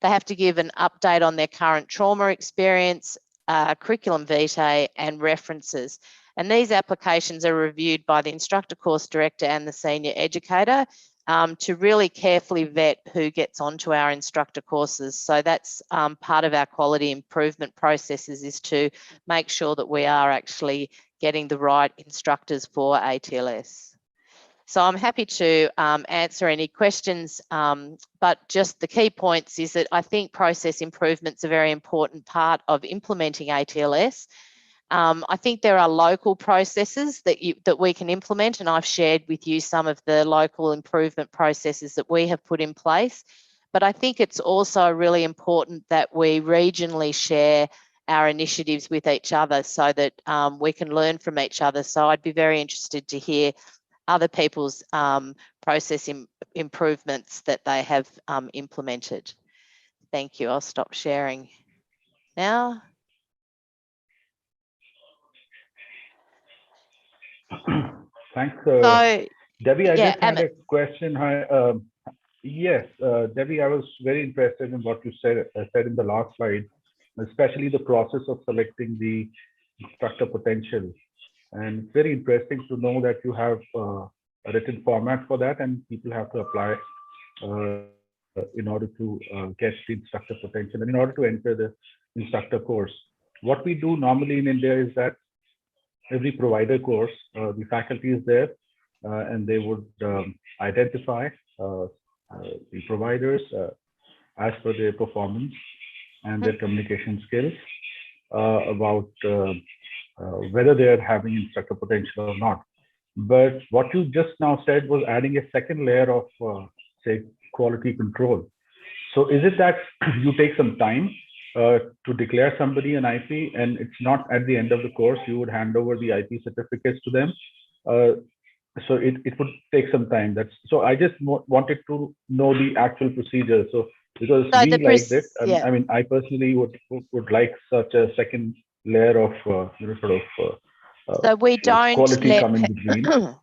They have to give an update on their current trauma experience, curriculum vitae, and references. And these applications are reviewed by the instructor course director and the senior educator to really carefully vet who gets onto our instructor courses. So that's part of our quality improvement processes, is to make sure that we are actually getting the right instructors for ATLS. So I'm happy to answer any questions, but just the key points is that I think process improvement's a very important part of implementing ATLS. I think there are local processes that we can implement, and I've shared with you some of the local improvement processes that we have put in place. But I think it's also really important that we regionally share our initiatives with each other so that we can learn from each other. So I'd be very interested to hear other people's process improvements that they have implemented. Thank you. I'll stop sharing now. Thanks, So, Debbie. I yeah, just had a question. Hi, yes, Debbie, I was very interested in what you said in the last slide, especially the process of selecting the instructor potential. And it's very interesting to know that you have a written format for that, and people have to apply in order to get the instructor potential and in order to enter the instructor course. What we do normally in India is that every provider course, the faculty is there and they would identify the providers as per their performance and their communication skills about whether they're having instructor potential or not. But what you just now said was adding a second layer of, say, quality control. So is it that you take some time to declare somebody an IP, and it's not at the end of the course, you would hand over the IP certificates to them? So it would take some time. So I just wanted to know the actual procedure. So because we liked it, I mean, I personally would like such a second layer of so we don't quality let come in between.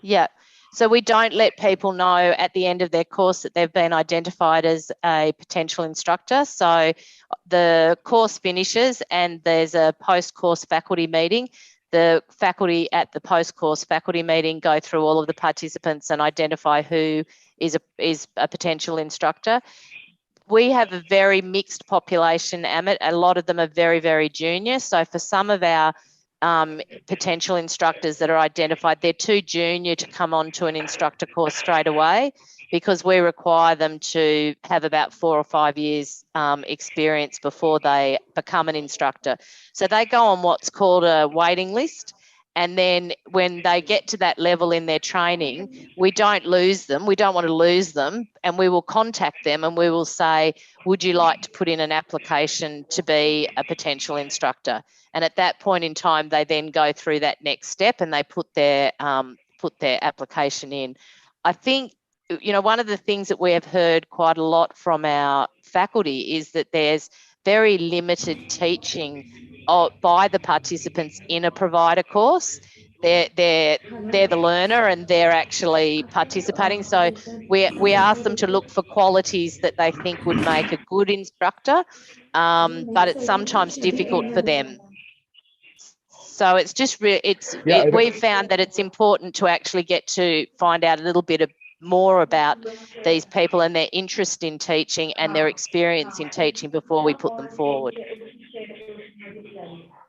Yeah. So we don't let people know at the end of their course that they've been identified as a potential instructor. So the course finishes and there's a post-course faculty meeting. The faculty at the post-course faculty meeting go through all of the participants and identify who is a potential instructor. We have a very mixed population, Amit. A lot of them are very, very junior. So for some of our potential instructors that are identified, they're too junior to come onto an instructor course straight away, because we require them to have about 4 or 5 years experience before they become an instructor. So they go on what's called a waiting list. And then when they get to that level in their training, we don't lose them. We don't want to lose them. And we will contact them and we will say, would you like to put in an application to be a potential instructor? And at that point in time, they then go through that next step and they put their application in. I think, you know, one of the things that we have heard quite a lot from our faculty is that there's very limited teaching by the participants in a provider course. They're the learner and they're actually participating. So we ask them to look for qualities that they think would make a good instructor, but it's sometimes difficult for them. So it's just we've found that it's important to actually get to find out a little bit more about these people and their interest in teaching and their experience in teaching before we put them forward.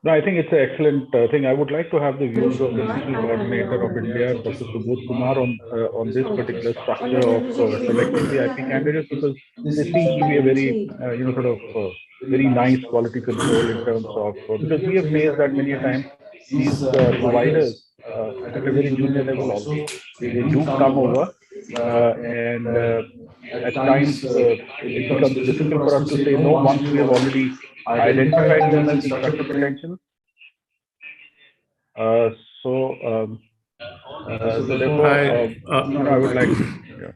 No, I think it's an excellent thing. I would like to have the views of the Digital Coordinator of India, Dr. Subodh Kumar, on this particular structure of selecting the IP candidates, because they seem to be a very, very nice quality control in terms of, because we have faced that many times, these providers at a very junior level also, they do come over and at times it becomes difficult for us to say no once we have already identified them as instructor potential. So therefore, I would like. Yeah.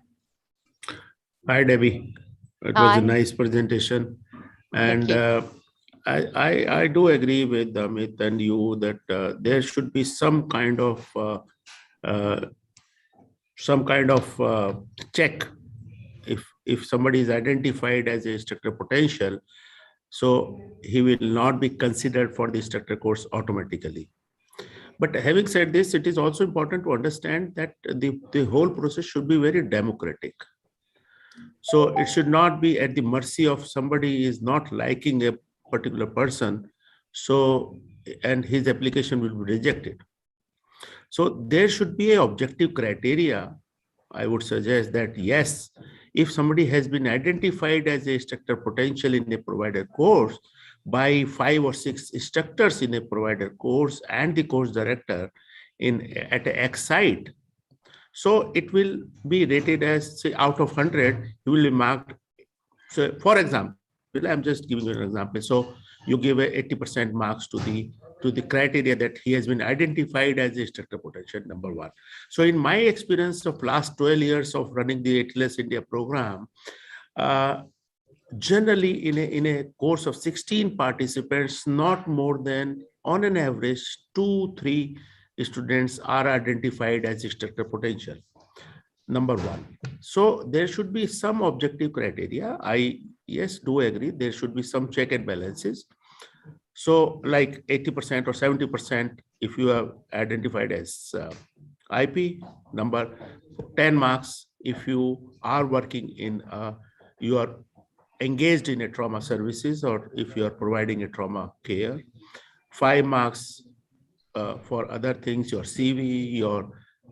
Hi, Debbie. It was a nice presentation, and I do agree with Amit and you that there should be some kind of check if somebody is identified as a instructor potential, so he will not be considered for the instructor course automatically. But having said this, it is also important to understand that the whole process should be very democratic. So it should not be at the mercy of somebody is not liking a particular person, so and his application will be rejected. So there should be an objective criteria. I would suggest that yes, if somebody has been identified as a instructor potential in a provided course by 5 or 6 instructors in a provided course and the course director at a X site, so it will be rated as, say, out of 100, it will be marked. So for example, I'm just giving you an example. So you give a 80% marks to the criteria that he has been identified as a instructor potential, number one. So in my experience of last 12 years of running the ATLS India program, generally in a course of 16 participants, not more than on an average 2-3 students are identified as instructor potential, number one. So there should be some objective criteria. I do agree there should be some check and balances. So like 80% or 70% if you are identified as IP, number 10 marks if you are working in you are engaged in a trauma services or if you are providing a trauma care, 5 marks for other things, your CV, your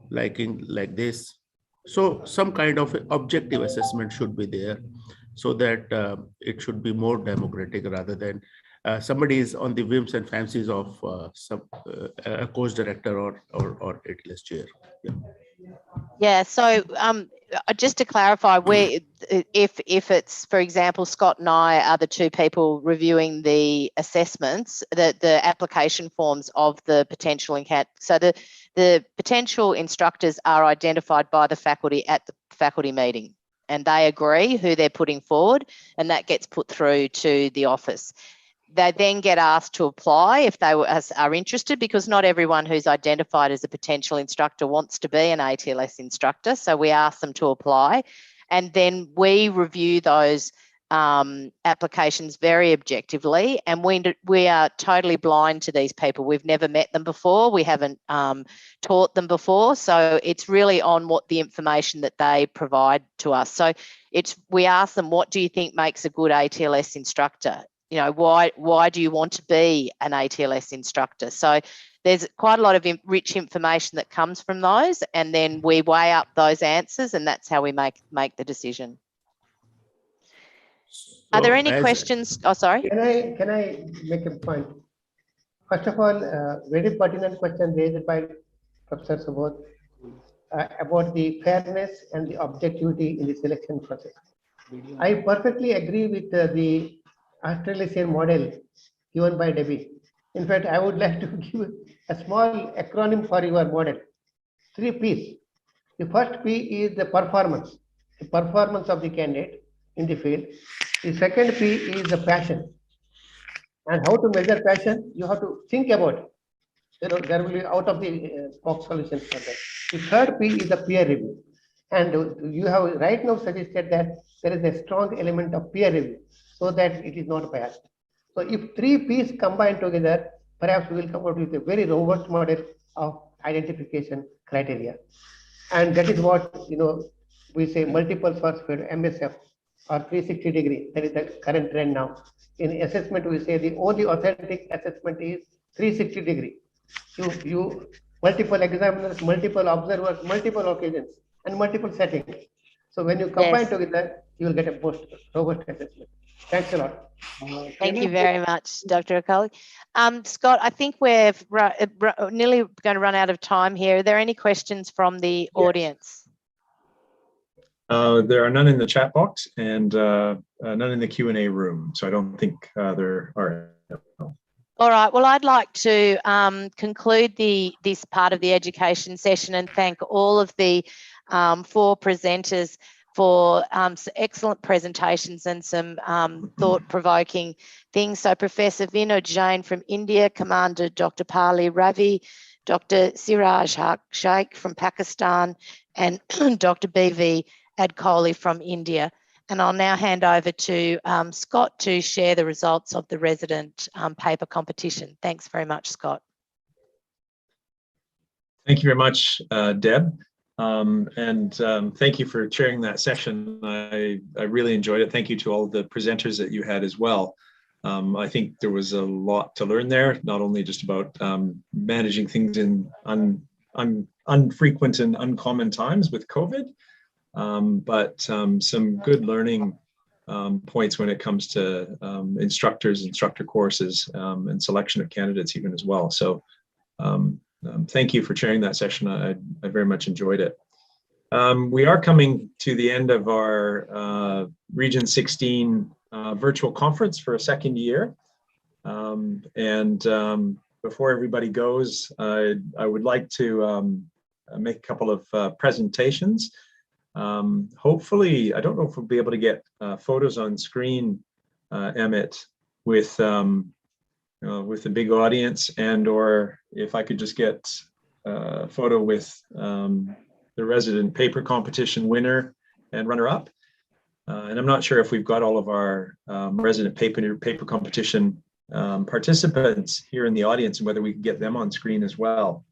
liking like this. So some kind of objective assessment should be there so that it should be more democratic rather than somebody is on the whims and fancies of a course director or ATLS chair. Yeah, so just to clarify, if it's, for example, Scott and I are the two people reviewing the assessments, the application forms of the potential so the potential instructors are identified by the faculty at the faculty meeting, and they agree who they're putting forward, and that gets put through to the office. They then get asked to apply if they are interested, because not everyone who's identified as a potential instructor wants to be an ATLS instructor. So we ask them to apply, and then we review those applications very objectively, and we are totally blind to these people. We've never met them before. We haven't taught them before. So it's really on what the information that they provide to us. So we ask them, what do you think makes a good ATLS instructor? You know, why do you want to be an ATLS instructor? So there's quite a lot of rich information that comes from those, and then we weigh up those answers, and that's how we make the decision. Are there any questions? Oh, sorry. Can I make a point? First of all, very pertinent question raised by Professor Subodh about the fairness and the objectivity in the selection process. I perfectly agree with the Australasian model given by Debbie. In fact, I would like to give a small acronym for your model. 3 P's. The first P is the performance of the candidate in the field. The second P is the passion. And how to measure passion? You have to think about it. There will be out of the box solutions for that. The third P is the peer review. And you have right now suggested that there is a strong element of peer review, so that it is not biased. So if 3 P's combined together, perhaps we will come out with a very robust model of identification criteria. And that is what, we say multiple source field, MSF, or 360 degree. That is the current trend now. In assessment, we say the only authentic assessment is 360 degree. You multiple examiners, multiple observers, multiple occasions, and multiple settings. So when you combine together, you will get a robust assessment. Thanks a lot. Thank you very much, Dr. Hakshay. Scott, I think we're nearly going to run out of time here. Are there any questions from the audience? There are none in the chat box and none in the Q&A room. So I don't think there are. All right, well, I'd like to conclude this part of the education session and thank all of the 4 presenters for some excellent presentations and some thought-provoking things. So Professor Vinod Jain from India, Commander Dr. Pali Ravi, Dr. Siraj Hakshay from Pakistan, and Dr. B.V. Adkoli from India. And I'll now hand over to Scott to share the results of the resident paper competition. Thanks very much, Scott. Thank you very much, Deb. Thank you for chairing that session. I really enjoyed it. Thank you to all the presenters that you had as well. I think there was a lot to learn there, not only just about managing things in unfrequent and uncommon times with COVID, but some good learning points when it comes to instructors, instructor courses, and selection of candidates even as well. So thank you for chairing that session. I very much enjoyed it. We are coming to the end of our Region 16 virtual conference for a second year. Before everybody goes, I would like to make a couple of presentations. Hopefully, I don't know if we'll be able to get photos on screen, Emmett, with the big audience, or if I could just get a photo with the resident paper competition winner and runner-up. And I'm not sure if we've got all of our resident paper competition participants here in the audience and whether we can get them on screen as well.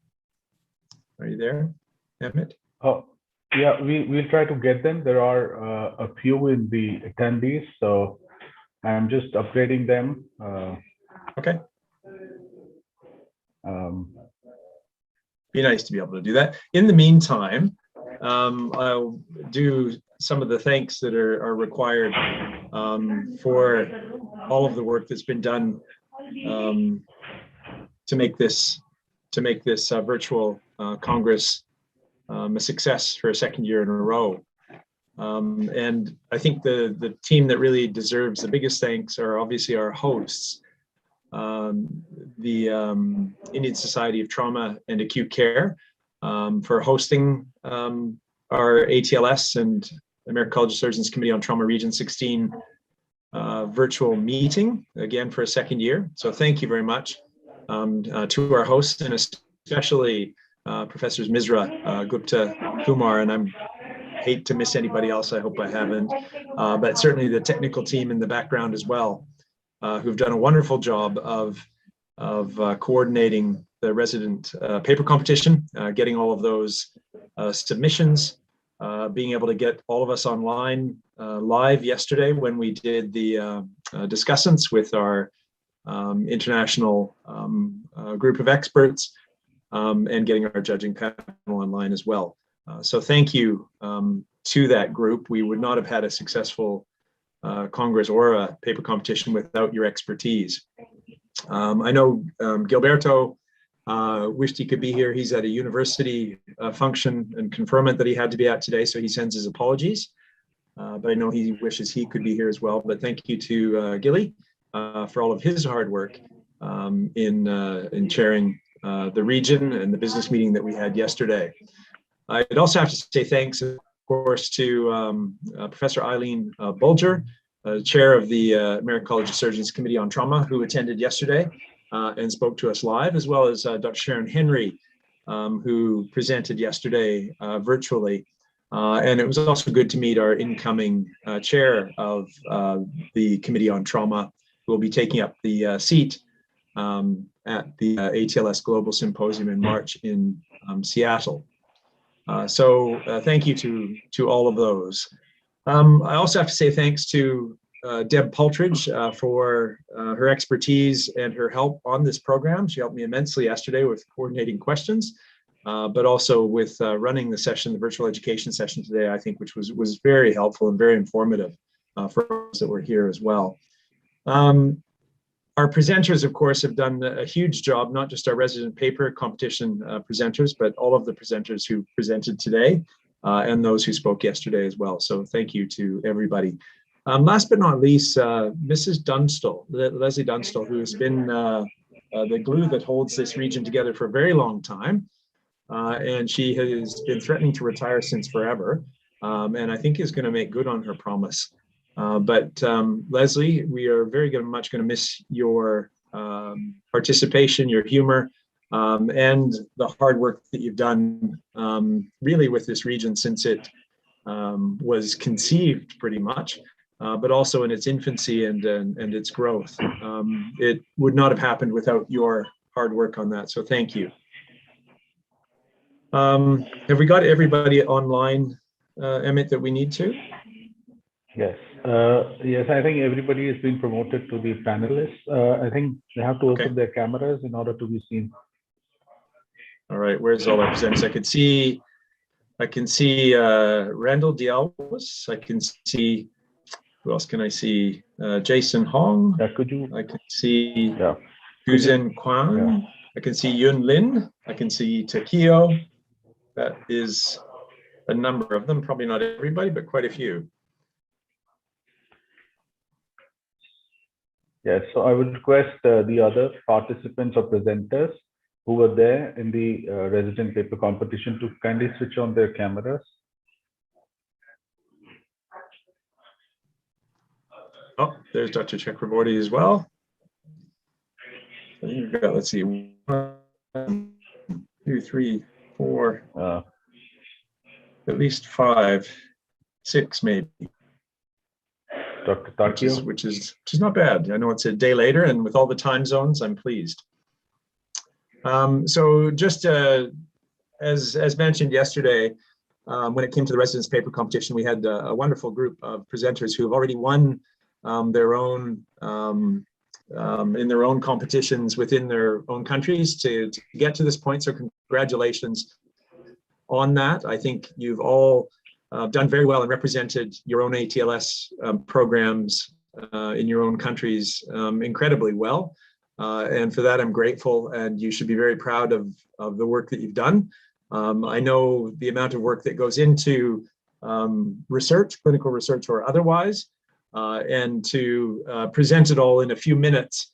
Are you there, Emmett? Oh, yeah, we'll try to get them. There are a few in the attendees, so I'm just upgrading them. Okay. Be nice to be able to do that. In the meantime, I'll do some of the thanks that are required for all of the work that's been done to make this virtual Congress a success for a second year in a row. And I think the team that really deserves the biggest thanks are obviously our hosts, the Indian Society of Trauma and Acute Care, for hosting our ATLS and American College of Surgeons Committee on Trauma Region 16 virtual meeting, again for a second year. So thank you very much to our hosts, and especially Professors Misra, Gupta, Kumar, and I hate to miss anybody else, I hope I haven't, but certainly the technical team in the background as well, who've done a wonderful job of coordinating the resident paper competition, getting all of those submissions, being able to get all of us online live yesterday when we did the discussants with our international group of experts, and getting our judging panel online as well. So thank you to that group. We would not have had a successful Congress or a paper competition without your expertise. I know Gilberto wished he could be here. He's at a university function and conferment that he had to be at today, so he sends his apologies. But I know he wishes he could be here as well. But thank you to Gilly for all of his hard work in chairing the region and the business meeting that we had yesterday. I'd also have to say thanks, of course, to Professor Eileen Bulger, chair of the American College of Surgeons Committee on Trauma, who attended yesterday and spoke to us live, as well as Dr. Sharon Henry, who presented yesterday virtually. And it was also good to meet our incoming chair of the Committee on Trauma, who will be taking up the seat at the ATLS Global Symposium in March in Seattle. So thank you to all of those. I also have to say thanks to Deb Paltridge for her expertise and her help on this program. She helped me immensely yesterday with coordinating questions, but also with running the session, the virtual education session today, I think, which was very helpful and very informative for us that were here as well. Our presenters, of course, have done a huge job, not just our resident paper competition presenters, but all of the presenters who presented today. and those who spoke yesterday as well. So thank you to everybody. Last but not least, Mrs. Dunstall, Leslie Dunstall, who has been the glue that holds this region together for a very long time. And she has been threatening to retire since forever, and I think is going to make good on her promise. But Leslie, we are very much going to miss your participation, your humor, and the hard work that you've done really with this region since it was conceived pretty much, but also in its infancy and its growth. It would not have happened without your hard work on that, so thank you. Have we got everybody online, Emmett, that we need to? Yes. Yes, I think everybody has been promoted to the panelists. I think they have to open their cameras in order to be seen. All right, where's all our presenters? I can see Randall Dialwas. I can see, who else can I see? Jason Hong. Could you? I can see Yeah. Guzhen Kwan. Yeah. I can see Yun Lin. I can see Takio. That is a number of them, probably not everybody, but quite a few. Yes, so I would request the other participants or presenters who were there in the resident paper competition to kindly switch on their cameras. Oh, there's Dr. Chakraborty as well. So you've got, let's see, 1, 2, 3, 4, at least 5, 6 maybe. Dr. Takio. Which is not bad. I know it's a day later, and with all the time zones, I'm pleased. So just as mentioned yesterday, when it came to the residence paper competition, we had a wonderful group of presenters who have already won their own in their own competitions within their own countries to get to this point. So congratulations on that. I think you've all done very well and represented your own ATLS programs in your own countries incredibly well. And for that, I'm grateful, and you should be very proud of the work that you've done. I know the amount of work that goes into research, clinical research or otherwise, and to present it all in a few minutes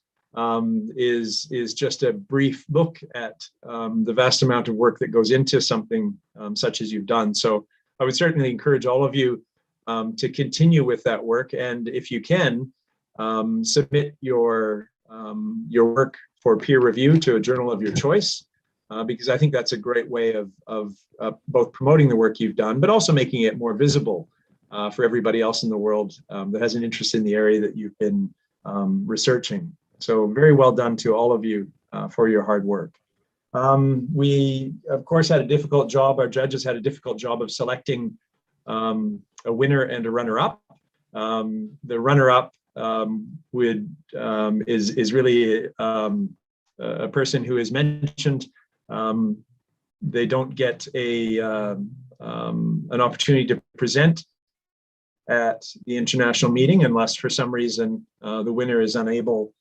is just a brief look at the vast amount of work that goes into something such as you've done. So I would certainly encourage all of you to continue with that work, and if you can, submit your work for peer review to a journal of your choice, because I think that's a great way of both promoting the work you've done, but also making it more visible for everybody else in the world that has an interest in the area that you've been researching. So very well done to all of you for your hard work. We, of course, had a difficult job. Our judges had a difficult job of selecting a winner and a runner-up. The runner-up is really a person who is mentioned. They don't get an opportunity to present at the international meeting unless for some reason the winner is unable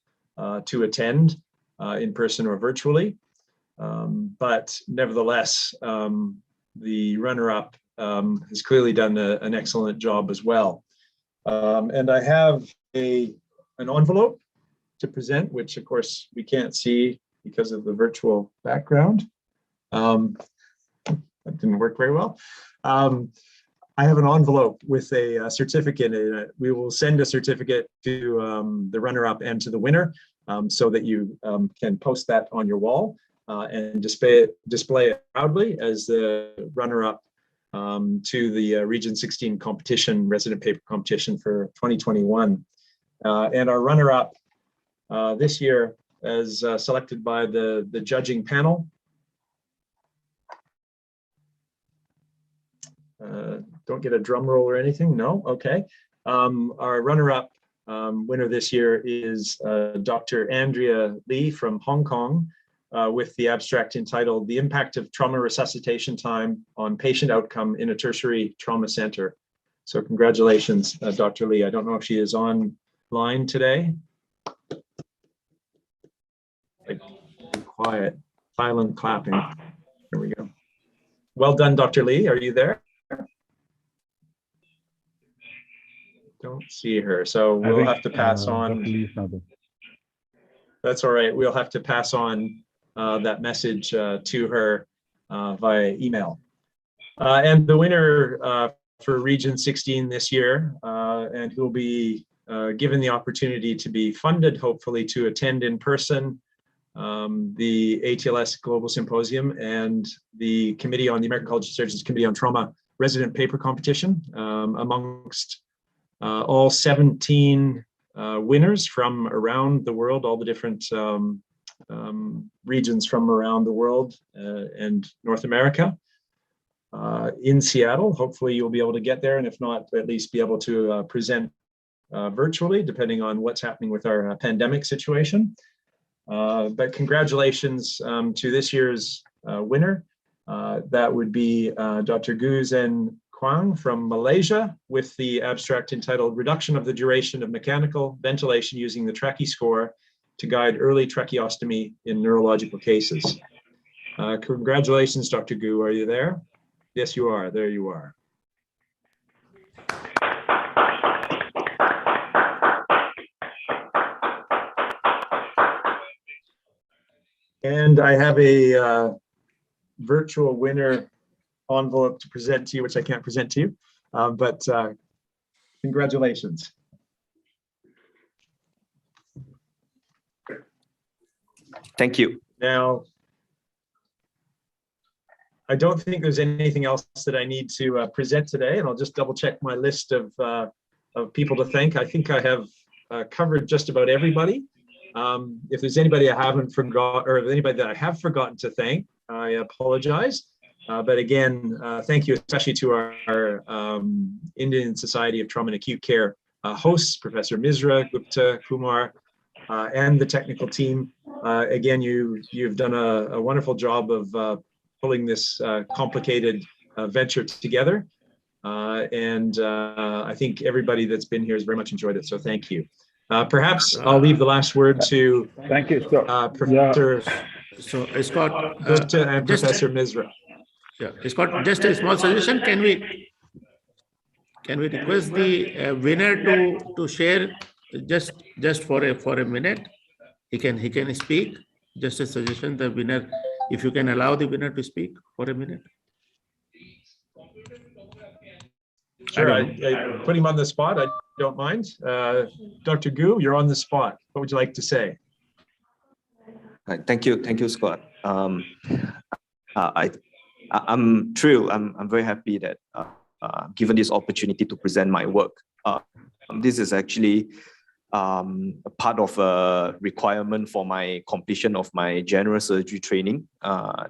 to attend in person or virtually. But nevertheless, the runner-up has clearly done an excellent job as well. And I have an envelope to present, which of course we can't see because of the virtual background. That didn't work very well. I have an envelope with a certificate in it. We will send a certificate to the runner-up and to the winner so that you can post that on your wall and display it proudly as the runner-up to the Region 16 competition, resident paper competition for 2021. And our runner-up this year, as selected by the judging panel, don't get a drum roll or anything, no? Okay. Our runner-up winner this year is Dr. Andrea Lee from Hong Kong with the abstract entitled "The Impact of Trauma Resuscitation Time on Patient Outcome in a Tertiary Trauma Center." So congratulations, Dr. Lee. I don't know if she is online today. Like, quiet, silent clapping. There we go. Well done, Dr. Lee. Are you there? don't see her, so we'll have to pass on. That's all right. We'll have to pass on that message to her via email. And the winner for Region 16 this year, and who will be given the opportunity to be funded, hopefully, to attend in person the ATLS Global Symposium and the Committee on the American College of Surgeons Committee on Trauma Resident Paper Competition, amongst all 17 winners from around the world, all the different regions from around the world and North America. In Seattle. Hopefully you'll be able to get there, and if not, at least be able to present virtually, depending on what's happening with our pandemic situation. But congratulations to this year's winner. That would be Dr. Gu Zen Kwang from Malaysia, with the abstract entitled Reduction of the Duration of Mechanical Ventilation Using the Trachea Score to Guide Early Tracheostomy in Neurological Cases. Congratulations, Dr. Gu. Are you there? Yes, you are. There you are. And I have a virtual winner envelope to present to you, which I can't present to you, but congratulations. Thank you. Now, I don't think there's anything else that I need to present today, and I'll just double check my list of people to thank. I think I have covered just about everybody. If there's anybody I haven't forgot, or anybody that I have forgotten to thank, I apologize. But again, thank you especially to our Indian Society of Trauma and Acute Care hosts, Professor Misra, Gupta, Kumar, and the technical team. Again, you've done a wonderful job of pulling this complicated venture together. And I think everybody that's been here has very much enjoyed it, so thank you. Perhaps I'll leave the last word to thank you, Scott. Professor Scott, Gupta and Professor Misra. Yeah, Scott, just a small suggestion. Can we request the winner to share just for a minute? He can speak. Just a suggestion. The winner, if you can allow the winner to speak for a minute. Sure, I put him on the spot. I don't mind. Dr. Gu, you're on the spot. What would you like to say? Thank you, Scott. I'm thrilled. I'm very happy that given this opportunity to present my work. This is actually a part of a requirement for my completion of my general surgery training.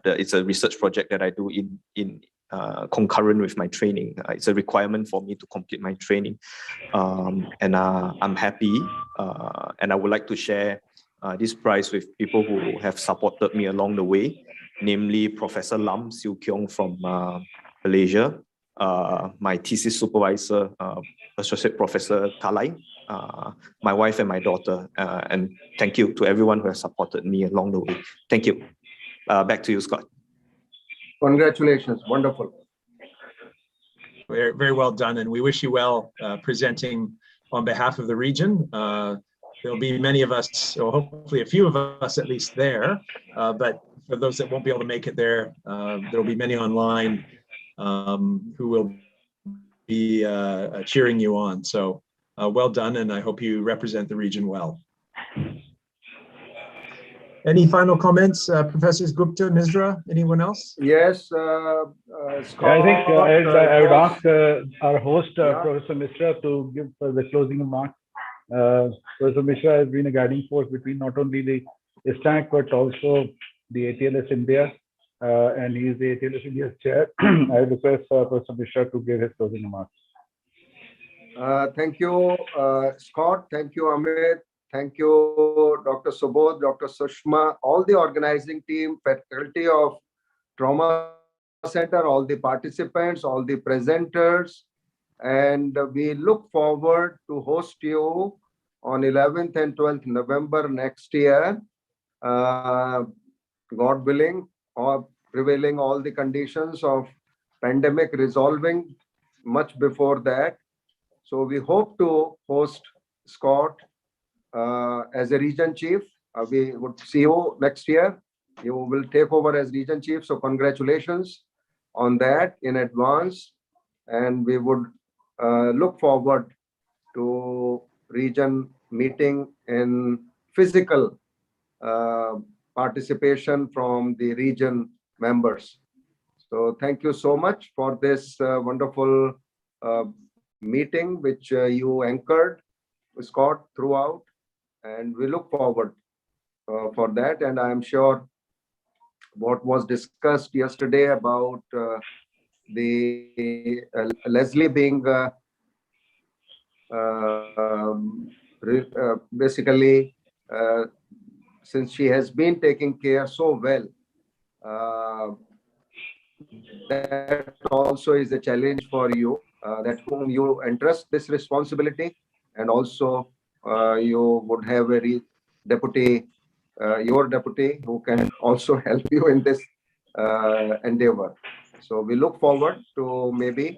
It's a research project that I do in concurrent with my training. It's a requirement for me to complete my training, and I'm happy, and I would like to share this prize with people who have supported me along the way, namely Professor Lam Siu Kiong from Malaysia, my thesis supervisor, Associate Professor Kalai, my wife and my daughter, and thank you to everyone who has supported me along the way. Thank you. Back to you, Scott. Congratulations, wonderful. Very, very well done, and we wish you well presenting on behalf of the region. There'll be many of us, or hopefully a few of us at least there, but for those that won't be able to make it there, there'll be many online who will be cheering you on. So well done, and I hope you represent the region well. Any final comments, Professors Gupta, Misra, anyone else? Yes, Scott, I think I would ask our host, Professor Misra, to give the closing remarks. Professor Misra has been a guiding force between not only the ISTAC, but also the ATLS India, and he is the ATLS India's chair. I request Professor Misra to give his closing remarks. Thank you, Scott. Thank you, Amit. Thank you, Dr. Subodh, Dr. Sushma, all the organizing team, faculty of Trauma Center, all the participants, all the presenters, and we look forward to host you on 11th and 12th November next year, God willing, or prevailing all the conditions of pandemic resolving much before that. So we hope to host Scott as a region chief. We would see you next year. You will take over as region chief. So congratulations on that in advance. And we would look forward to region meeting in physical participation from the region members. So thank you so much for this wonderful meeting, which you anchored, Scott, throughout. And we look forward for that. And I'm sure what was discussed yesterday about the Leslie being basically, since she has been taking care so well, that also is a challenge for you, that whom you entrust this responsibility, and also you would have a deputy, your deputy, who can also help you in this endeavor. So we look forward to maybe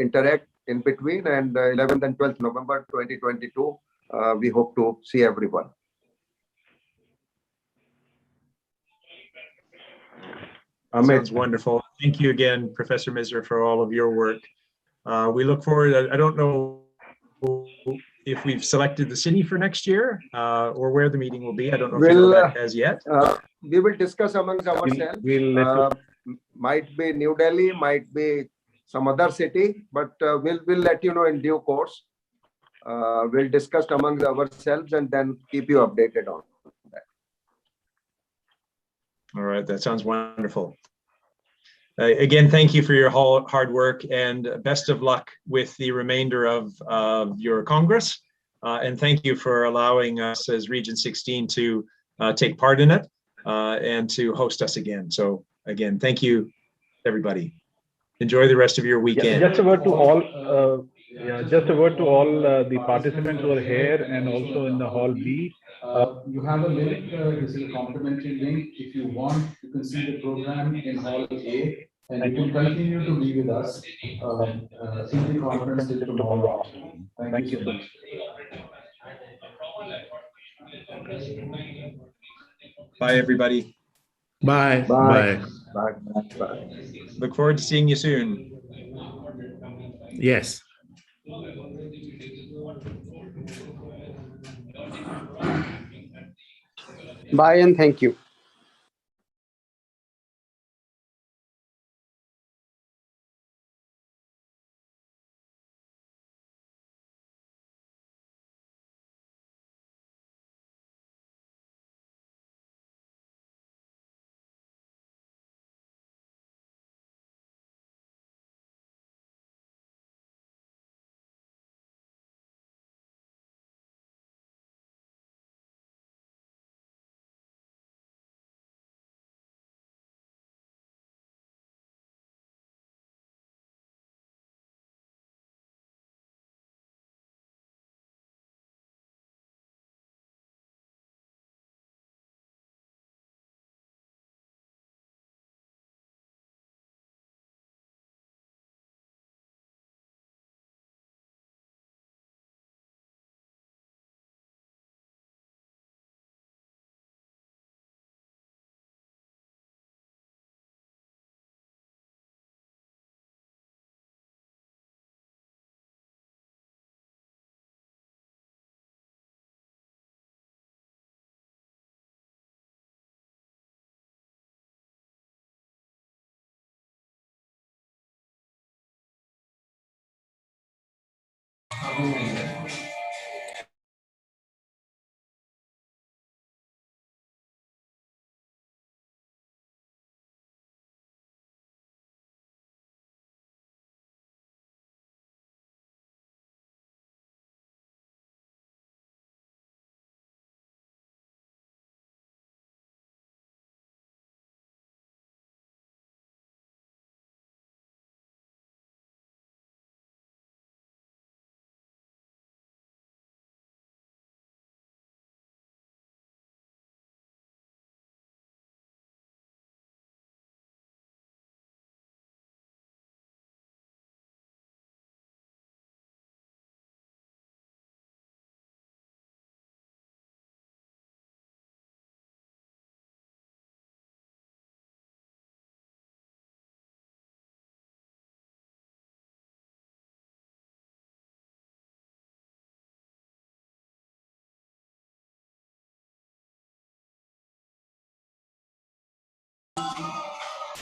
interact in between, and 11th and 12th November 2022, we hope to see everyone. Sounds wonderful. Thank you again, Professor Misra, for all of your work. We look forward. I don't know if we've selected the city for next year or where the meeting will be. I don't know if you know that as yet. We will discuss amongst ourselves. Might be New Delhi, might be some other city, but we'll let you know in due course. We'll discuss amongst ourselves and then keep you updated on that. All right, that sounds wonderful. Again, thank you for your hard work, and best of luck with the remainder of your Congress. And thank you for allowing us as Region 16 to take part in it and to host us again. So again, thank you, everybody. Enjoy the rest of your weekend. Just a word to all. The participants who are here and also in the hall B. You have a link. This is a complimentary link. If you want, you can see the program in hall A, and you can continue to be with us in the conference till tomorrow afternoon. Thank you so much. Bye, everybody. Bye. Bye. Bye. Bye. Bye. Look forward to seeing you soon. Yes. Bye and thank you.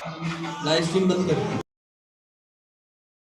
Live stream बंद कर